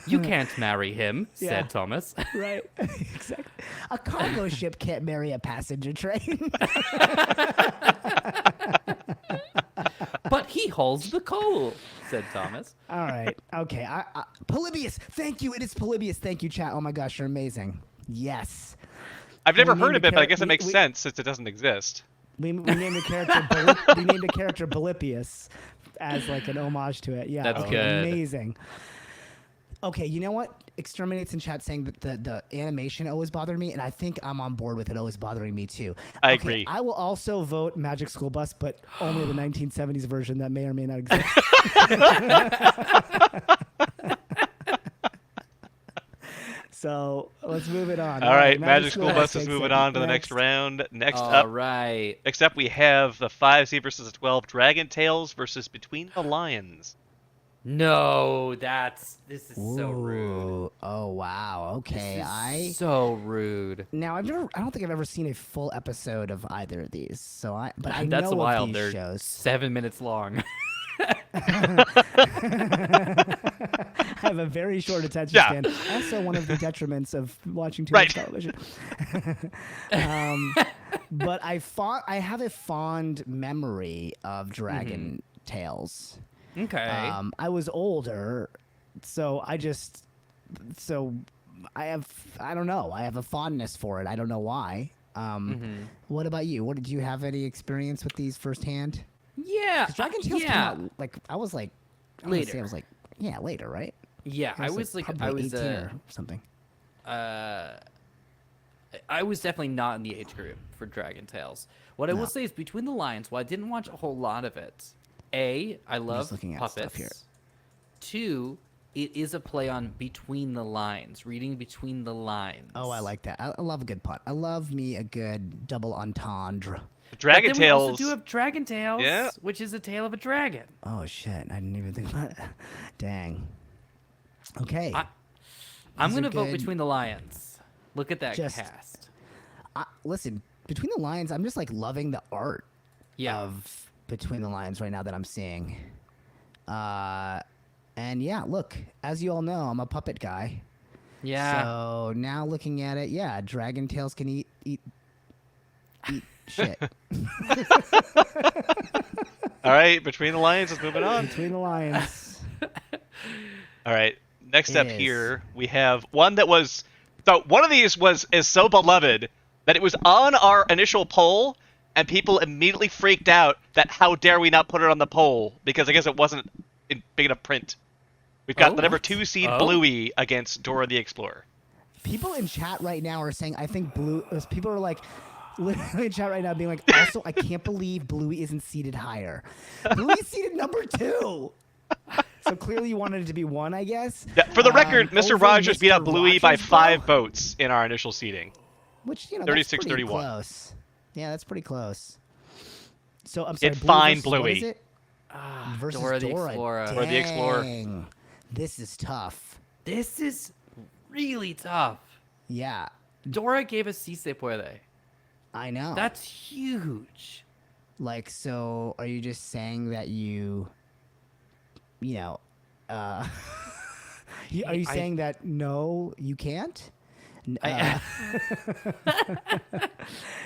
You can't marry him, Yeah. said Thomas. Right, exactly. A cargo ship can't marry a passenger train. But he hauls the coal, said Thomas. All right, okay. Polybius, thank you. It is Polybius. Thank you, chat. Oh my gosh, you're amazing. Yes. I've never We heard named of it, but I the guess it char- makes we- sense since it doesn't exist. We named the character. We named the character Polybius as like an homage to it. Yeah, That's okay, good. Amazing. Okay, you know what? Exterminates in chat saying that the animation always bothered me, and I think I'm on board with it always bothering me too. I Okay, agree. I will also vote Magic School Bus, but only the 1970s version that may or may not exist. So let's move it on. All right, Magic School Bus is takes moving it. on to the next round. Next All up, right. next up, we have the 5C versus the 12 Dragon Tales versus Between the Lions. No, this is so rude. Ooh, oh wow. Okay, This is so rude. Now I don't think I've ever seen a full episode of either of these. So I That's know wild. of They're these shows. 7 minutes long. I have a very short attention Yeah. span. Also, one of the detriments of watching too Right. much television. But I have a fond memory of Dragon Tales. Okay. I was older, so I don't know. I have a fondness for it. I don't know why. What about you? Did you have any experience with these firsthand? yeah. 'Cause Dragon Tales came yeah. out I was like Later. later, right? Yeah, I was probably 18 or something. I was definitely not in the age group for Dragon Tales. What I will say is Between the Lions, while I didn't watch a whole lot of it, I love looking at stuff puppets. here. 2, it is a play on between the lines, reading between the lines. Oh, I like that. I love a good pun. I love me a good double entendre. Dragon But then we Tales. also do have Dragon Tales, Yeah. which is a tale of a dragon. Oh shit! I didn't even think about it. Dang. Okay. I'm These are gonna vote good. Between the Lions. Look at that Just- cast. Listen, Between the Lines, I'm just like loving the art Yeah. of Between the Lines right now that I'm seeing. And yeah, look, as you all know, I'm a puppet guy. Yeah. So now looking at it, yeah, Dragon Tales can eat shit. All right, Between the Lions is moving on. Between the Lions. All right, next up It is. here we have one that was. So one of these is so beloved that it was on our initial poll, and people immediately freaked out that how dare we not put it on the poll because I guess it wasn't in big enough print. We've got Oh, the number what? 2 seed Oh. Bluey against Dora the Explorer. People in chat right now are saying, I think people are like, literally in chat right now being like, also, I can't believe Bluey isn't seated higher. Bluey's seated number 2. So clearly you wanted it to be 1, I guess. Yeah, for the record, Mr. Over Rogers beat out Mr. Bluey by Rogers, 5 bro. votes in our initial seeding. Which, that's 36, pretty 31. close. Yeah, that's pretty close. So I'm sorry, It's Bluey fine, versus, what Bluey. is it? Versus Dora the Explorer. Dora the Explorer. Dang. This is tough. This is really tough. Yeah, Dora gave us Si Se Puede. I know. That's huge. Like, so are you just saying that are you saying that no, you can't?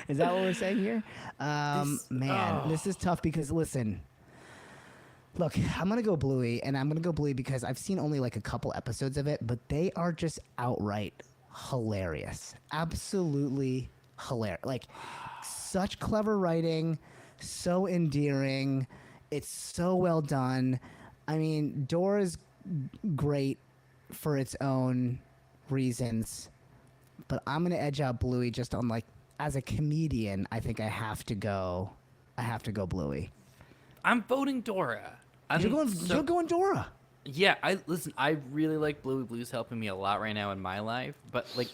Is that what we're saying here? Man, this is tough because listen, Look, I'm gonna go Bluey, and I'm gonna go Bluey because I've seen only like a couple episodes of it, but they are just outright hilarious. Absolutely hilarious. Like, such clever writing, so endearing. It's so well done. I mean, Dora's great for its own reasons, but I'm gonna edge out Bluey just on like as a comedian. I think I have to go Bluey. I'm voting Dora. You're going Dora. Yeah, I really like Bluey. Blue's helping me a lot right now in my life, but like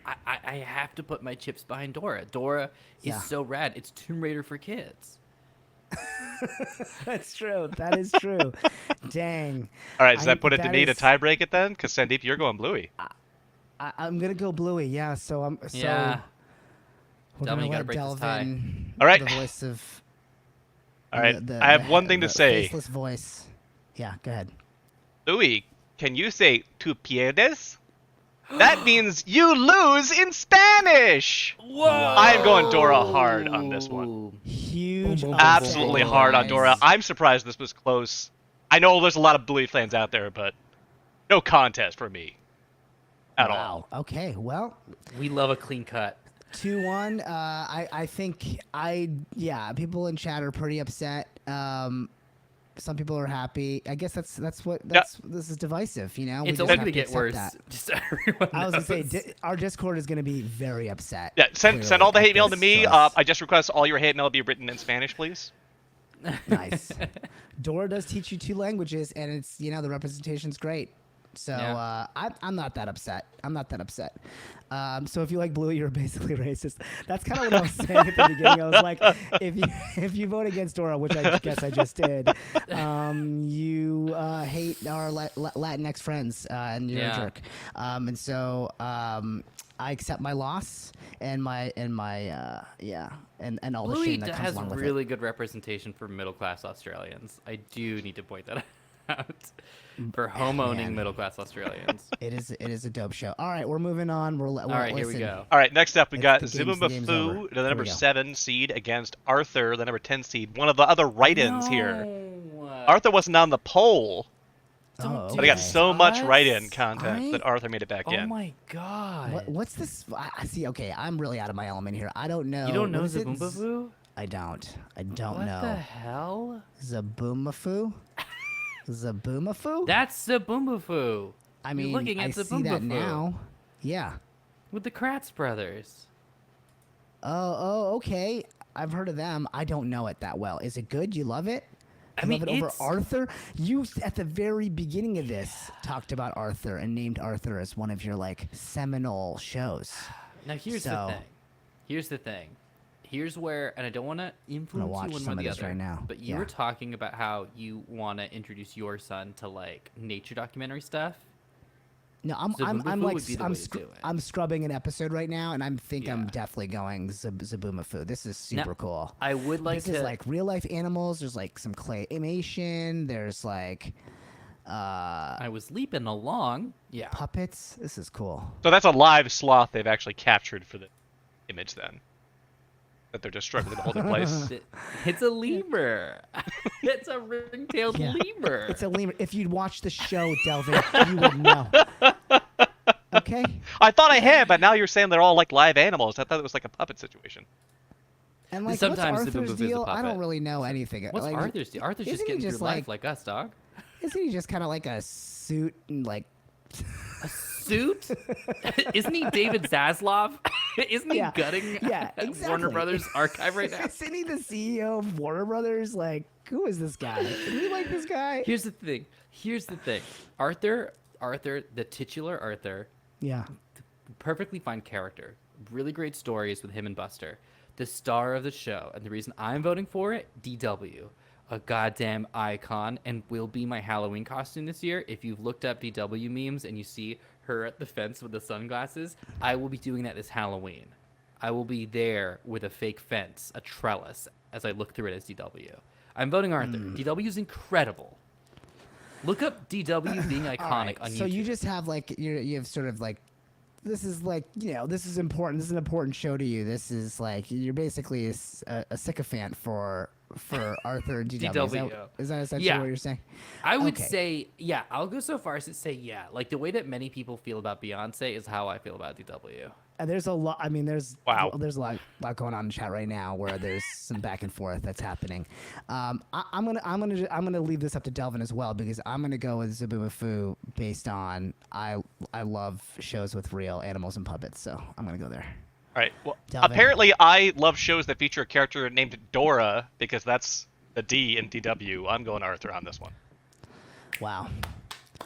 I have to put my chips behind Dora. Dora Yeah. is so rad. It's Tomb Raider for kids. That's true. That is true. Dang. All right, does that put it to me to is- tie break it then? Because Sandeep, you're going Bluey. I'm gonna go Bluey. Yeah. So Yeah. we're Tell me gonna you gotta let break this delve tie. in. All right. The voice of. All right, I have one thing to say. Faceless voice. Yeah. Go ahead. Louis, can you say "tu pierdes"? That means you lose in Spanish. Whoa! I'm going Dora hard on this one. Huge. Boom, boom, upset, Absolutely hard on guys. Dora. I'm surprised this was close. I know there's a lot of Bluey fans out there, but no contest for me at all. Wow. Okay. Well, We love a clean cut. 2-1. I think people in chat are pretty upset. Some people are happy. I guess that's this is divisive, you know. It's just only have gonna to get accept worse. that. Just so everyone I was gonna say knows. our Discord is gonna be very upset. Yeah, send clearly, all the at hate mail to this me. choice. I just request all your hate mail be written in Spanish, please. Nice. Dora does teach you 2 languages, and it's the representation's great. So Yeah. I'm not that upset. So if you like Bluey, you're basically racist. That's kind of what I was saying at the beginning. I was like, if you vote against Dora, which I guess I just did, you hate our Latinx friends, and you're a jerk. And so I accept my loss and my and all the Bluey shame that comes has along with it. really good representation for middle-class Australians. I do need to point that out. For home-owning Man. middle-class Australians. It is a dope show. All right, we're moving on. All right, here we go. All right, next up we got The game's over. Zoboomafoo, the Here number we go. 7 seed, against Arthur, the number 10 seed. One of the other write-ins here. No. Arthur wasn't on the poll, Oh, but he got okay. so much Us? write-in content I- that Arthur made it back Oh in. my god. What's this? I see. Okay, I'm really out of my element here. I don't know. You don't know What is it? Zoboomafoo? I don't. I don't What know. the hell? Zoboomafoo? Zoboomafoo? That's Zoboomafoo. I You're mean, looking I at see that Zoboomafoo. now. Yeah. With the Kratz brothers. Oh, okay. I've heard of them. I don't know it that well. Is it good? You love it? I mean, love it over it's- Arthur. You at the very beginning of this talked about Arthur and named Arthur as one of your like seminal shows. Now here's So- the thing. Here's where, and I don't want to influence watch you one some way or of the this other. right now. But you Yeah. were talking about how you want to introduce your son to like nature documentary stuff. No, I'm Zoboomafoo like would be the way to do it. I'm scrubbing an episode right now, and I'm I'm Yeah. definitely going Zoboomafoo. This is Now, super cool. I would like This to. is like real life animals. There's like some claymation. There's like I was leaping along. Yeah. puppets. This is cool. So that's a live sloth they've actually captured for the image then. That they're just struggling to hold in place. It's a lemur. It's a ring-tailed Yeah. lemur. It's a lemur. If you'd watched the show, Delvin, you would know. Okay. I thought I had, but now you're saying they're all like live animals. I thought it was like a puppet situation. And like, Sometimes what's Arthur's Zoboomafoo is a deal? I don't puppet. really know anything. What's like, Arthur's deal? Arthur's just isn't he getting just through life like us, dog. Isn't he just kind of like a suit and like? Suit? Isn't he David Zaslav? Isn't he Yeah. gutting Yeah, Warner exactly. Brothers archive right now? Isn't he the CEO of Warner Brothers? Like, who is this guy? Do we like this guy? Here's the thing. Arthur, the titular Arthur, Yeah. perfectly fine character. Really great stories with him and Buster. The star of the show, and the reason I'm voting for it, DW. A goddamn icon, and will be my Halloween costume this year. If you've looked up DW memes and you see her at the fence with the sunglasses, I will be doing that this Halloween. I will be there with a fake fence, a trellis, as I look through it as DW. I'm voting Arthur. DW is incredible. Look up DW being iconic All right, on YouTube. so you just have like you have sort of like, this is like, this is important. This is an important show to you. This is like, you're basically a sycophant for for Arthur and DW. DW. Is that essentially Yeah. what you're saying? I would Okay. say, yeah, I'll go so far as to say, yeah. Like, the way that many people feel about Beyonce is how I feel about DW. And there's a lot. I mean, there's Wow. there's a lot going on in chat right now where there's some back and forth that's happening. I'm gonna leave this up to Delvin as well because I'm gonna go with Zoboomafoo based on I love shows with real animals and puppets, so I'm gonna go there. All right. Well, Delvin. apparently I love shows that feature a character named Dora because that's the D in DW. I'm going Arthur on this one. Wow,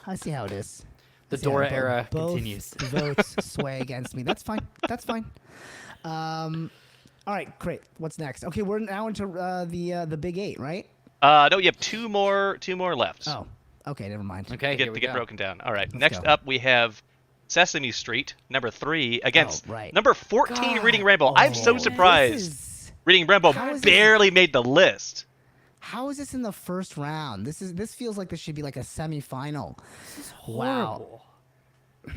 I see how it is. The See how Dora both- era both continues. votes sway against me. That's fine. That's fine. All right, great. What's next? Okay, we're now into the big 8, right? No, you have two more left. Oh, okay, never mind. Okay, here we to get go. broken down. All right. Let's Next go. up, we have Sesame Street, number 3, against right. number 14, God. Reading Rainbow. I'm so This surprised. is- Reading Rainbow How is this- barely made the list. How is this in the first round? This feels like this should be like a semifinal. Wow. Horrible.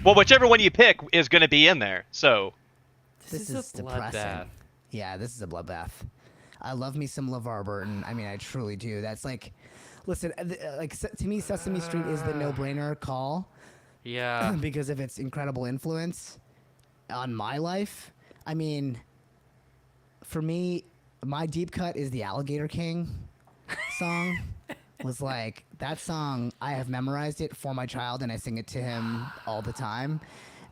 Well, whichever one you pick is going to be in there. So, This is is a depressing. bloodbath. Yeah, this is a bloodbath. I love me some LeVar Burton. I mean, I truly do. That's like, listen, to me, Sesame Street is the no-brainer call Yeah. because of its incredible influence on my life. I mean, for me, my deep cut is the Alligator King song. Was like that song. I have memorized it for my child, and I sing it to him all the time.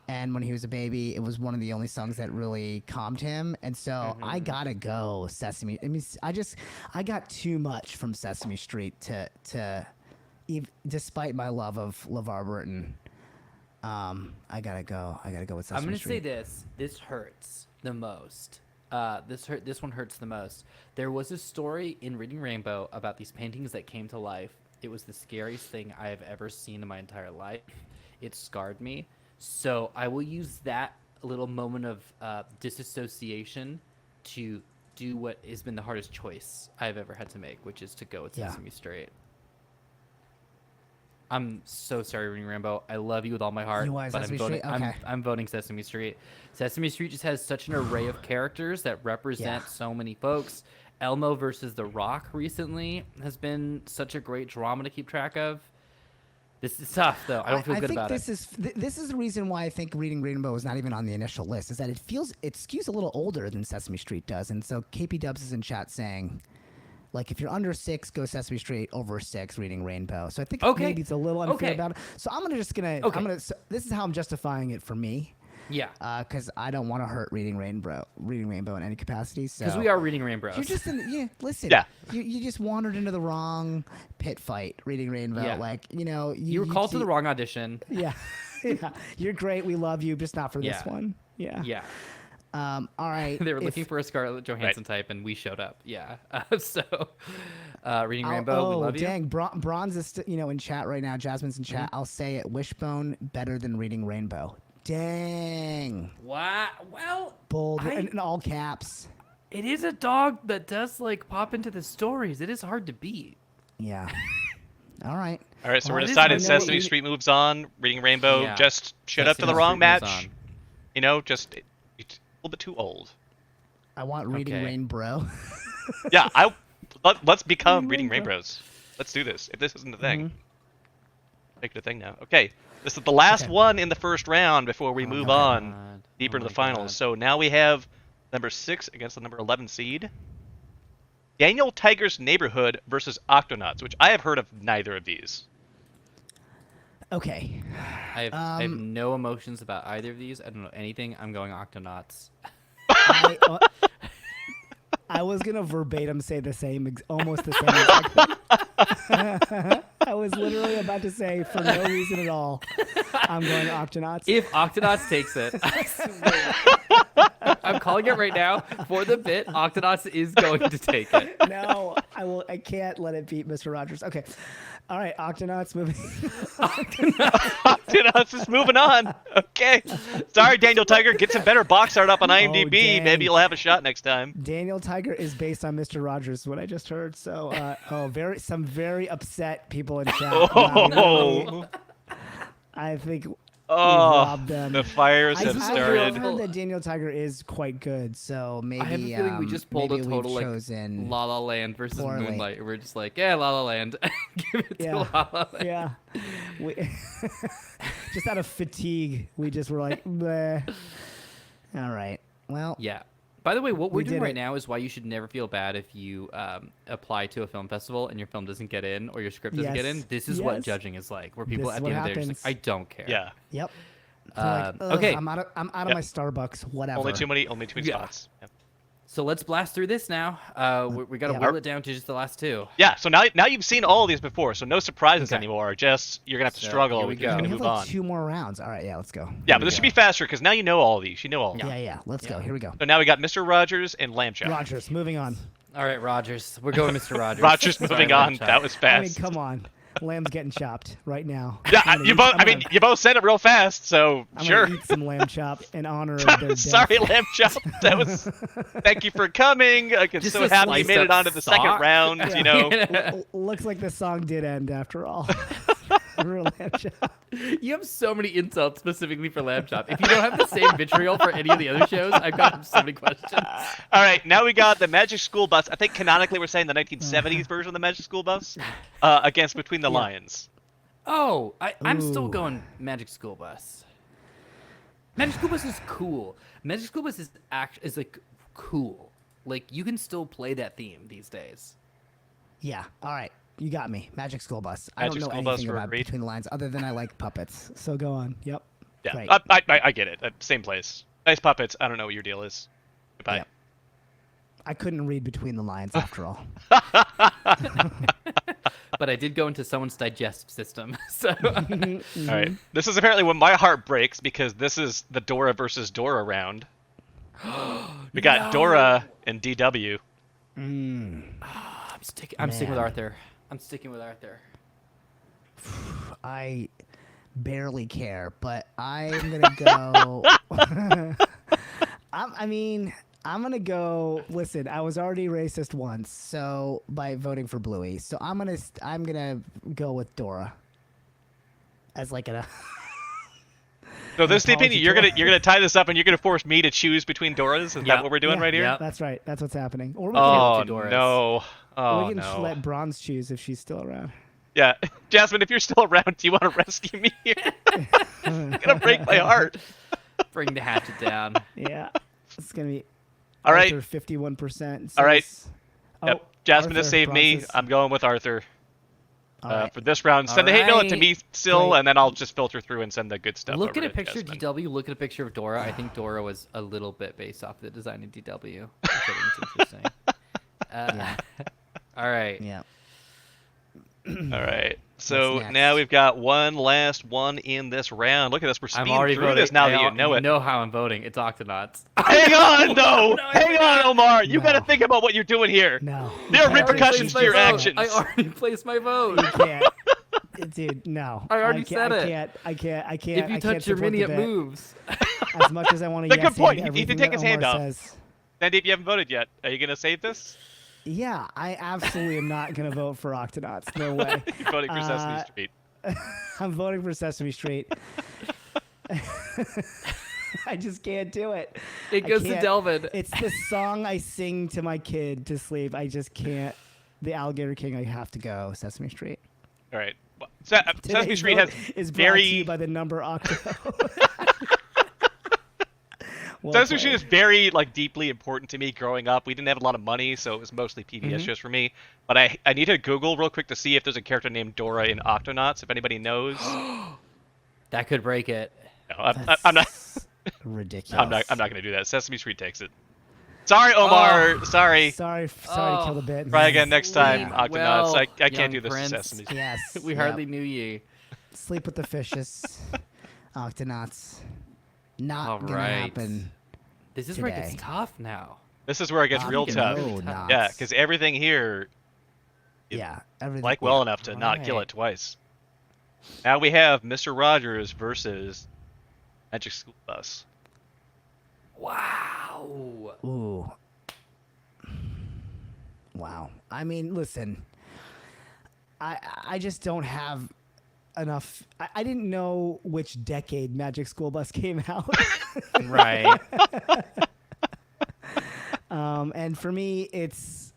And when he was a baby, it was one of the only songs that really calmed him. And so I gotta go Sesame. I mean, I got too much from Sesame Street despite my love of LeVar Burton. I gotta go with Sesame I'm gonna Street. say this. This hurts the most. This one hurts the most. There was a story in Reading Rainbow about these paintings that came to life. It was the scariest thing I have ever seen in my entire life. It scarred me. So I will use that little moment of disassociation to do what has been the hardest choice I've ever had to make, which is to go with Yeah. Sesame Street. I'm so sorry, Reading Rainbow. I love you with all my heart. You want but Sesame I'm voting, Street? Okay. I'm voting Sesame Street. Sesame Street just has such an array of characters that represent Yeah. so many folks. Elmo versus The Rock recently has been such a great drama to keep track of. This is tough, though. I don't feel good think about this it. This is the reason why I think Reading Rainbow is not even on the initial list. Is that it skews a little older than Sesame Street does, and so KP Dubs is in chat saying, like, if you're under 6, go Sesame Street. Over 6, Reading Rainbow. So I think Okay. maybe it's a little unfair Okay. about it. So Okay. so this is how I'm justifying it for me, Yeah, because I don't want to hurt Reading Rainbow in any capacity. So because we are Reading Rainbow. You're just listen. Yeah. You just wandered into the wrong pit fight, Reading Rainbow. Yeah. Like You were called to the wrong audition. Yeah. Yeah. You're great. We love you, just not for this Yeah. one. Yeah. Yeah. All right. They were if- looking for a Scarlett Johansson type, and we showed up. Yeah. So, Reading I'll- Rainbow, we love you. dang. Bronze is in chat right now. Jasmine's in chat. Mm-hmm. I'll say it. Wishbone better than Reading Rainbow. Dang. Wow. Well, Bold. I- In all caps. it is a dog that does like pop into the stories. It is hard to beat. Yeah. All right. all right, so we're it is- decided I know Sesame you- Street moves on. Reading Rainbow Yeah. just showed up to Sesame the wrong Street moves match. on. You know, just it's a little bit too old. I want Reading Okay. Rainbow. Yeah, let's become Reading Rainbows. Let's do this. If this isn't a thing, make it a thing now. Okay, this is the last Okay. one in the first round before we move on God. deeper Oh into the my finals. God. So now we have number 6 against the number 11 seed. Daniel Tiger's Neighborhood versus Octonauts, which I have heard of neither of these. Okay. I have no emotions about either of these. I don't know anything. I'm going Octonauts. I was gonna verbatim say almost the same exact thing. I was literally about to say, for no reason at all, I'm going Octonauts. If Octonauts takes it, I swear. I'm calling it right now. For the bit, Octonauts is going to take it. No, I can't let it beat Mr. Rogers. Okay. All right, Octonauts moving. Octonauts is moving on. Okay. Sorry, Daniel Tiger. Get some better box art up on IMDb. dang. Maybe you'll have a shot next time. Daniel Tiger is based on Mr. Rogers, what I just heard. So, some very upset people in chat. Oh. I think Oh, robbed them. the fires I've have started. heard that Daniel Tiger is quite good, so maybe I have a feeling we just pulled a maybe total we've like chosen La La Land versus poorly. Moonlight. We're just like, yeah, La La Land. Give it to La La Land. Yeah. We, just out of fatigue, we just were like, bleh. All right. Well, Yeah. By the way, what we're We doing did right it. now is why you should never feel bad if you apply to a film festival and your film doesn't get in or your script doesn't get in. Yes. This is what Yes. judging is like, where people This at is the what end of the day are just like, happens. I don't care. Yeah. yep. They're like, "Ugh, okay. I'm out of Yep. my Starbucks. Whatever. Only too many Yeah. spots. Yep. So let's blast through this now. We got to Yeah. whittle it down to just the last two. Yeah, so now you've seen all of these before, so no surprises Okay. anymore. Just you're gonna have to So, struggle. here we We're just go. gonna We move have like on. 2 more rounds. All right. Yeah. Let's go. Yeah, we but this should go. be faster because now you know all of these. You know all. Of them. Yeah. Let's go. Here we go. So now we got Mr. Rogers and Lamb Chop. Rogers. Moving on. All right, Rogers. We're going Mr. Rogers. Rogers Sorry, moving Lamb on. Chop. That was I mean, fast. come on. Lamb's getting chopped right now. Yeah, I'm gonna you eat- both. I'm I mean, gonna- you both said it real fast, so I'm sure. gonna eat some lamb chop in honor of their death. Sorry, Lamb Chop. That was. Thank you for coming. I'm Just so a happy you sliced made it up onto the second sock. round. You know. Looks like the song did end after all. Real lamb chop. You have so many insults specifically for Lamb Chop. If you don't have the same vitriol for any of the other shows, I've got so many questions. All right, now we got the Magic School Bus. I think canonically we're saying the 1970s version of the Magic School Bus against Between the Lions. Oh, I'm still Ooh. going Magic School Bus. Magic School Bus is cool. Magic School Bus is like cool. Like you can still play that theme these days. Yeah. All right. You got me. Magic School Bus. I Magic don't know School Bus anything for about Reed. Between the Lines other than I like puppets. So go on. Yep. Yeah, Great. I get it. Same place. Nice puppets. I don't know what your deal is. Goodbye. Yep. I couldn't read Between the Lines after all. But I did go into someone's digest system. So All right. This is apparently when my heart breaks because this is the Dora versus Dora round. We got Dora and DW. I'm sticking with Man. Arthur. I'm sticking with Arthur. I barely care, but I'm gonna go. I'm gonna go. Listen, I was already racist once, so by voting for Bluey, so I'm gonna go with Dora as like a. So this apology opinion, you're to gonna tie this up and you're gonna force me to choose between Doras. Is Yep. that what we're doing Yeah, right here? Yep. That's right. That's what's happening. Or we can, Oh two Doras. no! Oh we can no! let Bronze choose if she's still around. Yeah, Jasmine, if you're still around, do you want to rescue me here? It's gonna break my heart. Bring the hatchet down. Yeah, it's gonna be. All right. 51%. All right. Oh, Yep. Jasmine has Arthur, saved me. Bronze is- I'm going with Arthur all right. for this round. All Send the hate mail to right. me still, Great. and then I'll just filter through and send the good stuff. Look over at a to picture of Jasmine. DW. Look at a picture of Dora. I think Dora was a little bit based off the design of DW. Which I think is interesting. All right. Yeah. All right. So next? now we've got one last one in this round. Look at us. We're I'm speeding already through voting. this now that you know it. know how I'm voting. It's Octonauts. Hang on, no. No, I Hang on, Omar. You got to No. think about what you're doing here. No. There are I already repercussions placed to your my vote. actions. I already placed my vote. You can't. Dude, no. I already can't, said I can't. If you I can't touch your support mini, the it bet. moves. As much as I want to That's a yes good point. and He did everything take his that hand Omar off. says. Sandeep, you haven't voted yet. Are you going to save this? Yeah, I absolutely am not going to vote for Octonauts. No way. You're voting for Sesame Street. I'm voting for Sesame Street. I just can't do it. It I goes to can't. Delvin. It's the song I sing to my kid to sleep. I just can't. The Alligator King, I have to go. Sesame Street. All right. Well, Sesame Today's Street vote has is brought to you very... by the number Octo. Well Sesame played. Street is very deeply important to me growing up. We didn't have a lot of money, so it was mostly PBS Mm-hmm. shows for me. But I need to Google real quick to see if there's a character named Dora in Octonauts. If anybody knows, That could break it. no, I'm not. That's ridiculous. I'm not going to do that. Sesame Street takes it. Sorry, Omar. Sorry. Sorry to Oh. kill the bit. Try again next time, Yeah. Octonauts. Well, I young can't do this prince. to Sesame Street. Yes. We yep. hardly knew ye. Sleep with the fishes. Octonauts. Not All gonna right. happen. This is where it gets Today. tough now. This is where it gets real Octonauts. tough. No, tough. not. Yeah, because everything here Yeah. Everything. like well enough to not kill Alright. it twice. Now we have Mr. Rogers versus Magic School Bus. Wow. Ooh. Wow. I mean, listen. I just don't have enough. I didn't know which decade Magic School Bus came out. Right. And for me, it's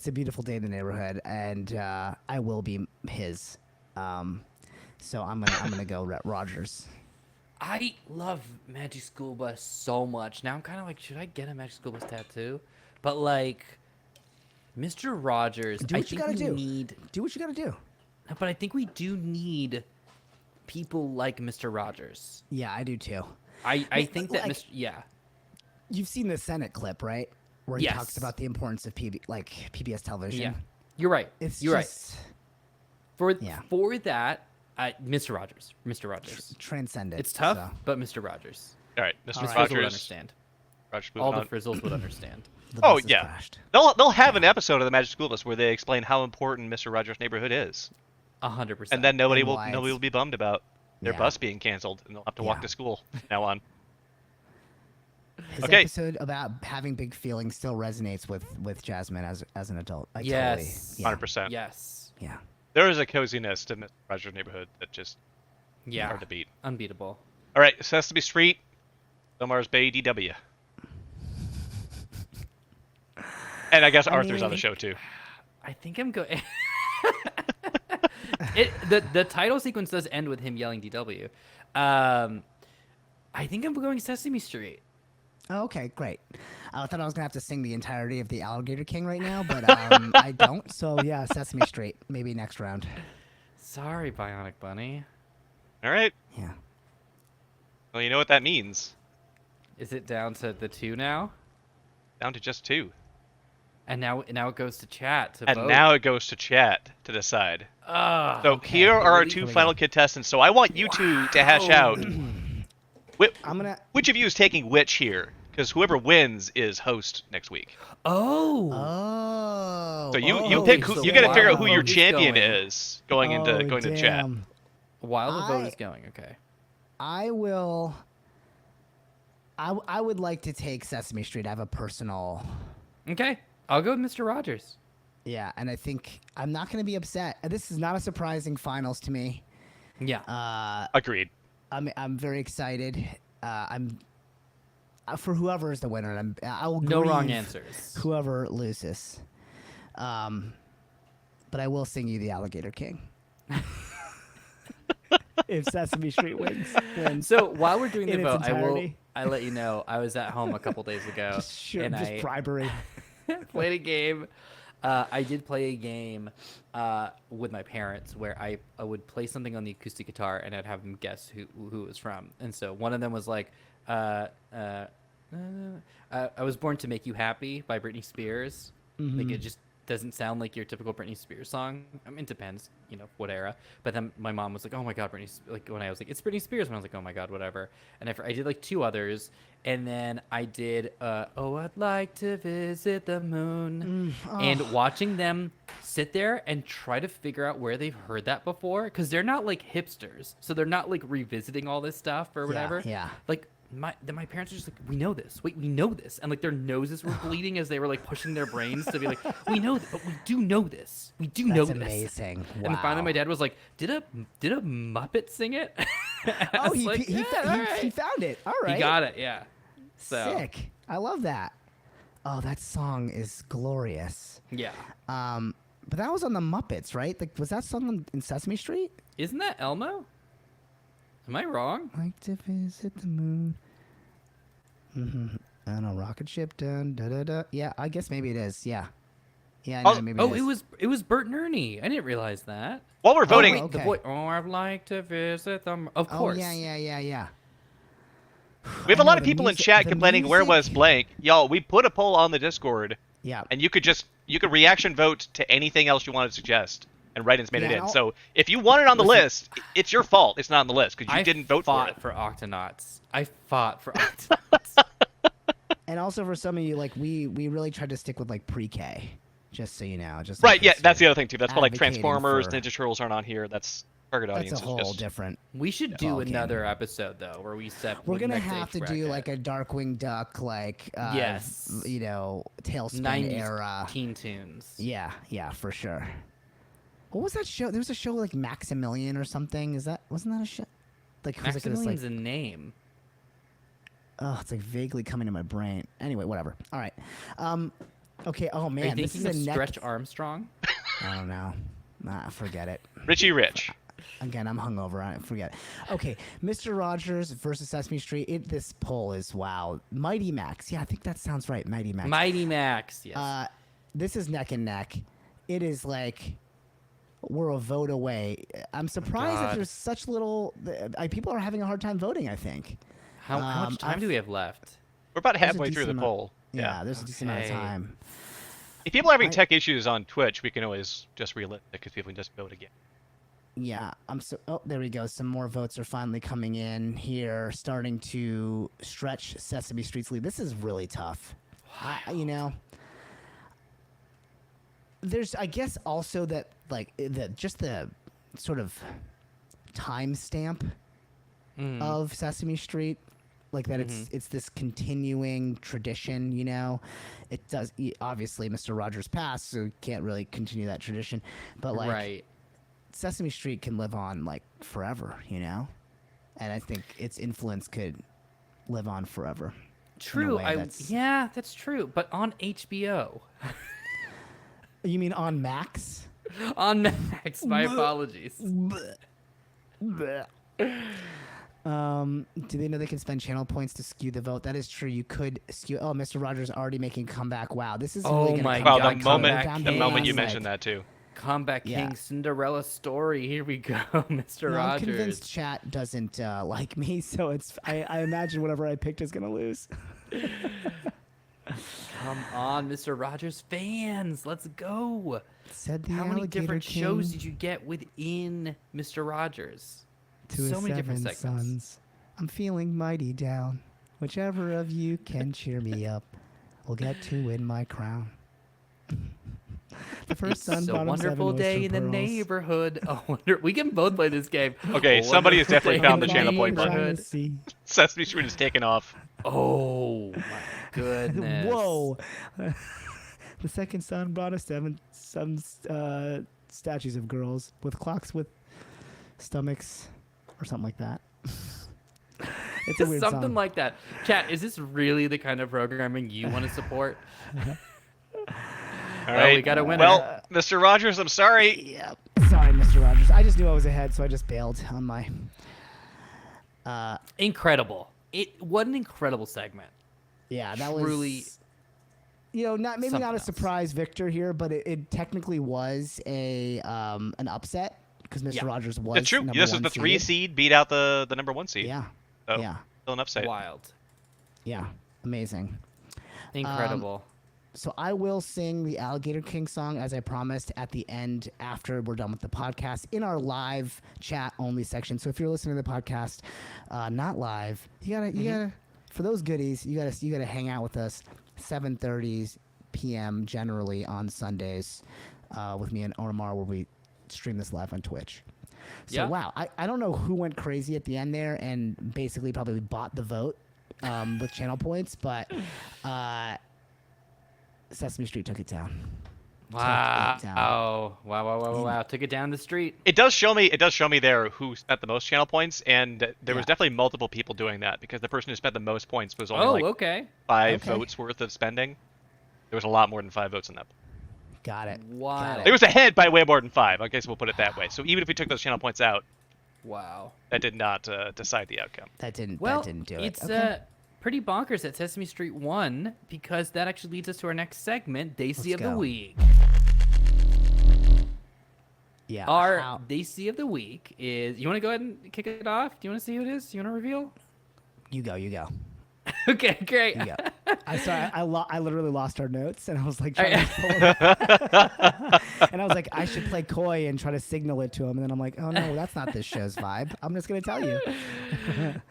a beautiful day in the neighborhood, and I will be his. So I'm gonna go Rogers. I love Magic School Bus so much. Now I'm kind of like, should I get a Magic School Bus tattoo? But like, Mr. Rogers, Do what you gotta do. Need. Do what you gotta do. But I think we do need people like Mr. Rogers. Yeah, I do too. I think that like, Mr. Yeah. You've seen the Senate clip, right? Where he Yes. talks about the importance of PBS television. Yeah. You're right. You're right. For that, Mr. Rogers. Mr. Rogers. Transcendent. It's tough, so. but Mr. Rogers. All right, Mr. Mr. Frizzle Rogers. would understand. Rogers All the on. Frizzles would understand. The Oh bus has yeah, crashed. they'll have an episode of the Magic School Bus where they explain how important Mr. Rogers' neighborhood is, 100%. and then nobody And will why nobody will be bummed about their Yeah. bus being canceled, and they'll have to walk Yeah. to school from now on. His Okay. episode about having big feelings still resonates with Jasmine as an adult. Yes. Totally, 100%. Yes. yeah. There is a coziness to Mr. Rogers' neighborhood that just Yeah. hard to beat. Unbeatable. All right, Sesame Street, Omar's Bay DW, and I guess Arthur's on the show too. I think I'm going. The title sequence does end with him yelling DW. I think I'm going Sesame Street. Oh, okay, great. I thought I was gonna have to sing the entirety of the Alligator King right now, but I don't. So yeah, Sesame Street. Maybe next round. Sorry, Bionic Bunny. All right, Yeah. well you know what that means. Is it down to the 2 now? Down to just 2, And now it goes to chat to and vote. now it goes to chat to decide. Ah, So okay. here are our Really? 2 Here we final go. contestants. So I want you two to hash out I'm gonna. which of you is taking which here, because whoever wins is host next week. Oh. Oh. So you oh, pick so who, you got to while figure out the who your vote is champion going- is going into chat. damn. While the vote I- is going, okay. I will. I would like to take Sesame Street. I have a personal. Okay. I'll go with Mr. Rogers. Yeah, and I think I'm not going to be upset. This is not a surprising finals to me. Yeah. Agreed. I'm very excited. I'm for whoever is the winner. And I will No wrong grieve answers. Whoever loses. But I will sing you the Alligator King. If Sesame Street wins. So while we're doing the In its vote, entirety. I let you know I was at home a couple days ago and just I bribery. played a game. I did play a game with my parents where I would play something on the acoustic guitar and I'd have them guess who it was from. And so one of them was like, I was born to make you happy by Britney Spears. Like it just doesn't sound like your typical Britney Spears song. I mean, it depends, what era. But then my mom was like, "Oh my God, Britney!" Like when I was like, "It's Britney Spears," when I was like, "Oh my God, whatever." And I did like 2 others, and then I did, "Oh, I'd like to visit the moon," and watching them sit there and try to figure out where they've heard that before, because they're not like hipsters, so they're not like revisiting all this stuff or whatever. yeah. Like. My parents are just like, we know this. Wait, we know this, and like their noses were bleeding as they were like pushing their brains to be like, we know this, but we do know this. We do know That's this. amazing. And then finally, Wow. my dad was like, "Did a Muppet sing it?" And I Oh, was he, like, he, "Yeah, fa- all he, right." he found it. All right. He got it. Yeah. So Sick. I love that. Oh, that song is glorious. yeah, But that was on the Muppets, right? Like, was that song in Sesame Street? isn't that Elmo? Am I wrong? Like to visit the moon. On a rocket ship done. Da da da. Yeah, I guess maybe it is. Yeah. Yeah. Oh, No, maybe Oh, it is. it was Bert and Ernie. I didn't realize that. While we're Oh, voting, wait, the okay. boy. Oh, I'd like to visit them. Of Oh course. yeah. we have a I lot know, of the people in music- chat the complaining where was music- blank. Y'all, we put a poll on the Discord, Yeah. and you could reaction vote to anything else you want to suggest, and write-ins made Yeah, it in. and I'll- So if you want it on the Listen. list, it's your fault. It's not on the list because you I didn't vote for fought it. for Octonauts. I fought for Octonauts. And also for some of you, like we really tried to stick with like pre-K, just so you know. Just in Right? Yeah, case that's the you're other thing too. That's why like advocating Transformers, for- Ninja Turtles aren't on here. That's target That's audience a is whole just different. We should do ballgame. another episode though, where we set. We're gonna next have to age do bracket. like a Darkwing Duck, like Yes. Tailspin 90s era. teen tunes. Yeah, for sure. What was that show? There was a show like Maximilian or something. Wasn't that a show? Like it was like this, Maximilian's a name. oh, it's like vaguely coming to my brain. Anyway, whatever. All right. Okay. Oh Are you man, this is thinking a of neck. Stretch Armstrong? I don't know. Nah, forget it. Richie Rich. Again, I'm hungover. I forget it. Okay, Mr. Rogers versus Sesame Street. This poll is wow. Mighty Max. Yeah, I think that sounds right. Mighty Max. Mighty Max, yes. This is neck and neck. It is like we're a vote away. I'm surprised that God. there's such little. People are having a hard time voting. I think. How much time do we have left? We're about There's a halfway through the decent poll. Yeah, there's a decent amount of Okay. time. If people are having tech issues on Twitch, we can always just relive it because people can just vote again. Yeah, oh, there we go. Some more votes are finally coming in here, starting to stretch Sesame Street's lead. This is really tough. There's, I guess, also that like just the sort of timestamp of Sesame Street, like that it's this continuing tradition. It does obviously Mr. Rogers passed, so we can't really continue that tradition, but like. Right. Sesame Street can live on like forever, and I think its influence could live on forever. True. way that's- Yeah, that's true. But on HBO. You mean on Max? On Max. My apologies. Do they know they can spend channel points to skew the vote? That is true. You could skew. Oh, Mr. Rogers already making comeback. Wow, this is Oh really gonna my come Well, God, the down moment down the to moment you like- mentioned that too. Comeback Yeah. King Cinderella story. Here we go, Mr. No, I'm Rogers. convinced chat doesn't like me, so I imagine whatever I picked is gonna lose. Come on, Mr. Rogers fans. Let's go. Said the How many Alligator different King shows did you get within Mr. Rogers? to so his many different 7 segments. sons. I'm feeling mighty down. Whichever of you can cheer me up will get to win my crown. The first son It's a brought him wonderful 7 day oyster in the pearls. neighborhood. We can both play this game. Okay, A somebody has wonderful definitely day found in the channel point button. Trying neighborhood. to see. Sesame Street is taken off. Oh my goodness! Whoa! The second son brought us some statues of girls with clocks with stomachs, or something like that. It's a weird Something song. like that. Chat, is this really the kind of programming you want to support? All Well, right. we got a winner. Well, Mr. Rogers, I'm sorry. Yep. Sorry, Mr. Rogers. I just knew I was ahead, so I just bailed on my. Incredible! What an incredible segment. Yeah, that Truly was. Not maybe something not a else. surprise victor here, but it technically was an upset because Mr. Yeah. Rogers was. It's true. number This was one the 3 seeded. seed beat out the number 1 seed. Yeah. So, Yeah. still an upside. Wild. Yeah. Amazing. Incredible. So I will sing the Alligator King song as I promised at the end after we're done with the podcast in our live chat only section. So if you're listening to the podcast, not live, you gotta for those goodies, you gotta hang out with us 7:30 p.m. generally on Sundays with me and Omar, where we stream this live on Twitch. So Yeah. wow, I don't know who went crazy at the end there and basically probably bought the vote with channel points, but. Sesame Street took it down. Wow. it down. Wow. Took it down the street. It does show me there who spent the most channel points, and there was Yeah. definitely multiple people doing that because the person who spent the most points was only Oh, like okay. 5 Okay. votes worth of spending. There was a lot more than 5 votes in that. Got it. Wild. It was ahead by way more than 5. I guess we'll put it that way. So even if we took those channel points out, Wow. that did not decide the outcome. That didn't do it. It's Okay. pretty bonkers that Sesame Street won because that actually leads us to our next segment, Daisy Let's of the go. Week. Yeah. Our how- Daisy of the Week is. You want to go ahead and kick it off? Do you want to see who it is? You want to reveal? You go. Okay, great. You go. I literally lost our notes, and I was like, All trying right. to pull it up. And I was like, I should play coy and try to signal it to him, and then I'm like, oh no, that's not this show's vibe. I'm just gonna tell you.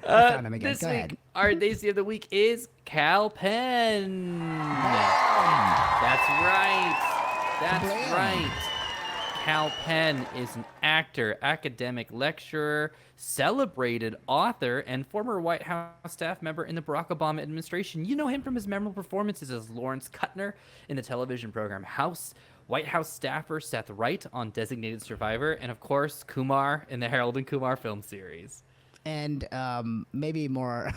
I found him again. This Go week, ahead. our Daisy of the Week is Kal Penn. That's right. That's Kablam. right. Kal Penn is an actor, academic lecturer, celebrated author, and former White House staff member in the Barack Obama administration. You know him from his memorable performances as Lawrence Kuttner in the television program House, White House staffer Seth Wright on Designated Survivor, and of course Kumar in the Harold and Kumar film series. And maybe more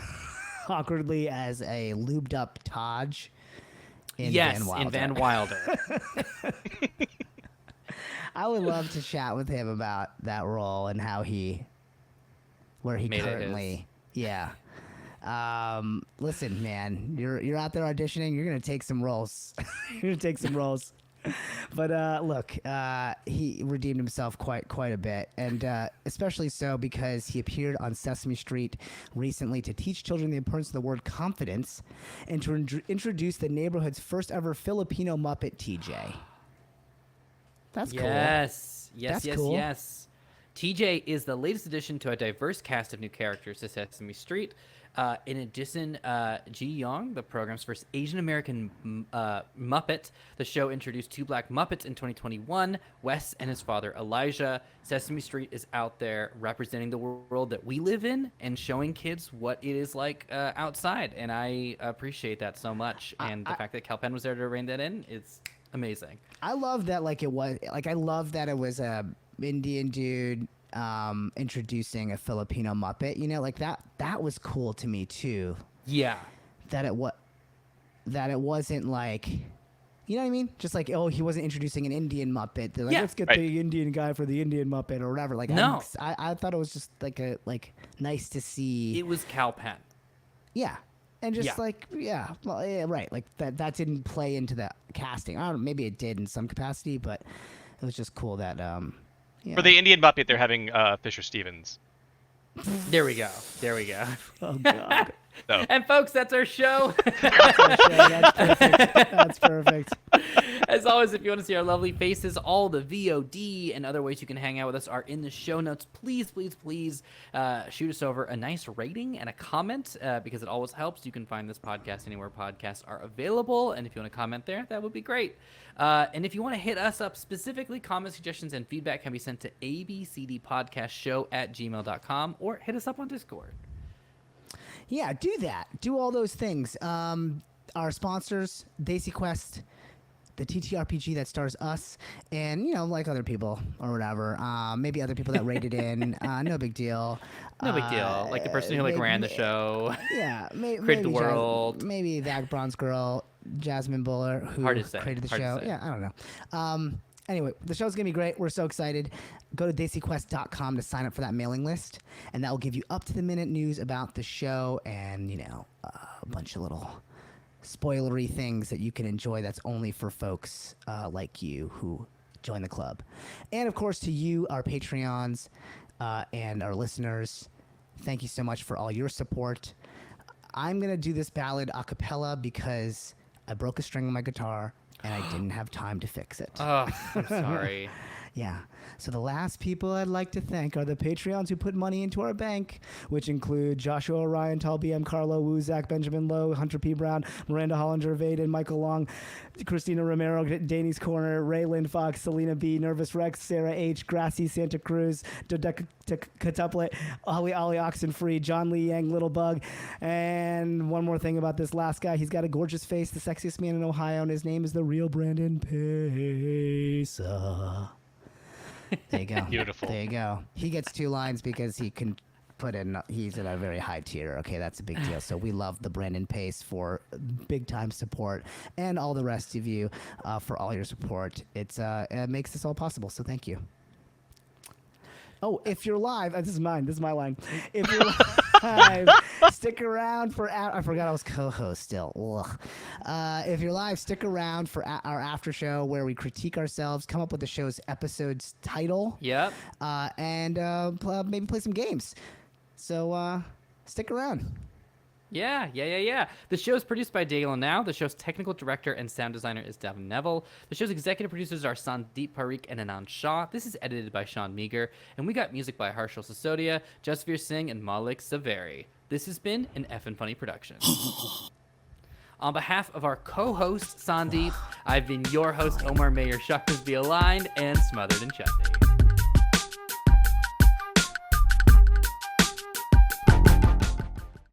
awkwardly as a lubed up Taj in Van Wilder. In Van Wilder. I would love to chat with him about that role and where he Made it currently, yeah. Listen, man, you're out there auditioning. You're gonna take some roles. You're gonna take some roles. But look, he redeemed himself quite a bit, and especially so because he appeared on Sesame Street recently to teach children the importance of the word confidence, and to introduce the neighborhood's first ever Filipino Muppet, TJ. That's cool. Yes. That's cool. Yes. TJ is the latest addition to a diverse cast of new characters to Sesame Street. In addition, Ji Young, the program's first Asian American Muppet. The show introduced 2 black Muppets in 2021, Wes and his father Elijah. Sesame Street is out there representing the world that we live in and showing kids what it is like outside. And I appreciate that so much. And the fact that Kal Penn was there to rein that in, it's amazing. I love that. I love that it was a Indian dude introducing a Filipino Muppet, like that was cool to me too. Yeah. That it wasn't like, you know what I mean? Just like, oh, he wasn't introducing an Indian Muppet. They're like, let's get the Indian guy for the Indian Muppet or whatever. Like, no. I thought it was just like nice to see. It was Kal Penn. Yeah. And just right. Like that didn't play into the casting. I don't know, maybe it did in some capacity, but it was just cool that for the Indian Muppet, they're having Fisher Stevens. There we go. Oh God. So. And folks, that's our show. That's perfect. As always, if you want to see our lovely faces, all the VOD and other ways you can hang out with us are in the show notes. Please shoot us over a nice rating and a comment because it always helps. You can find this podcast anywhere podcasts are available. And if you want to comment there, that would be great. And if you want to hit us up specifically, comment suggestions and feedback can be sent to abcdpodcastshow@gmail.com or hit us up on Discord. Yeah, do that. Do all those things. Our sponsors, DesiQuest, the TTRPG that stars us, and, like other people or whatever. Maybe other people that rated in. No big deal. No big deal. Like the person who ran the show. Yeah. Created the world. Maybe that bronze girl, Jasmine Buller, who created the show. Yeah, I don't know. Anyway, the show's going to be great. We're so excited. Go to DesiQuest.com to sign up for that mailing list, and that will give you up-to-the-minute news about the show and, a bunch of little spoilery things that you can enjoy that's only for folks like you who join the club. And, of course, to you, our Patreons and our listeners, thank you so much for all your support. I'm going to do this ballad a cappella because I broke a string on my guitar and I didn't have time to fix it. Oh, I'm sorry. Yeah. So the last people I'd like to thank are the Patreons who put money into our bank, which include Joshua Orion, Tal BM, Carlo Wu, Zach Benjamin Lowe, Hunter P. Brown, Miranda Hollinger, Vaden, Michael Long, Christina Romero, Danny's Corner, Raylan Fox, Selena B, Nervous Rex, Sarah H, Grassy Santa Cruz, Dodecatuplet, Ollie Oxenfree, John Lee Yang, Little Bug. And one more thing about this last guy. He's got a gorgeous face, the sexiest man in Ohio, and his name is the real Brandon Pesa. There you go. Beautiful. There you go. He gets 2 lines because he can he's in a very high tier. Okay, that's a big deal. So we love the Brandon Pace for big time support and all the rest of you for all your support. It makes this all possible. So thank you. Oh, if you're live, this is mine. This is my line. If you're live, stick around for. I forgot I was co-host still. If you're live, stick around for our after show where we critique ourselves, come up with the show's episode's title. Yep. And maybe play some games. So stick around. Yeah. The show is produced by Dale Now. The show's technical director and sound designer is Devin Neville. The show's executive producers are Sandeep Parikh and Anand Shah. This is edited by Sean Meager. And we got music by Harshal Sisodia, Jasveer Singh, and Malik Saveri. This has been an EffinFunny production. On behalf of our co-host, Sandeep, I've been your host, Omar. May your chakras be aligned and smothered in chutney.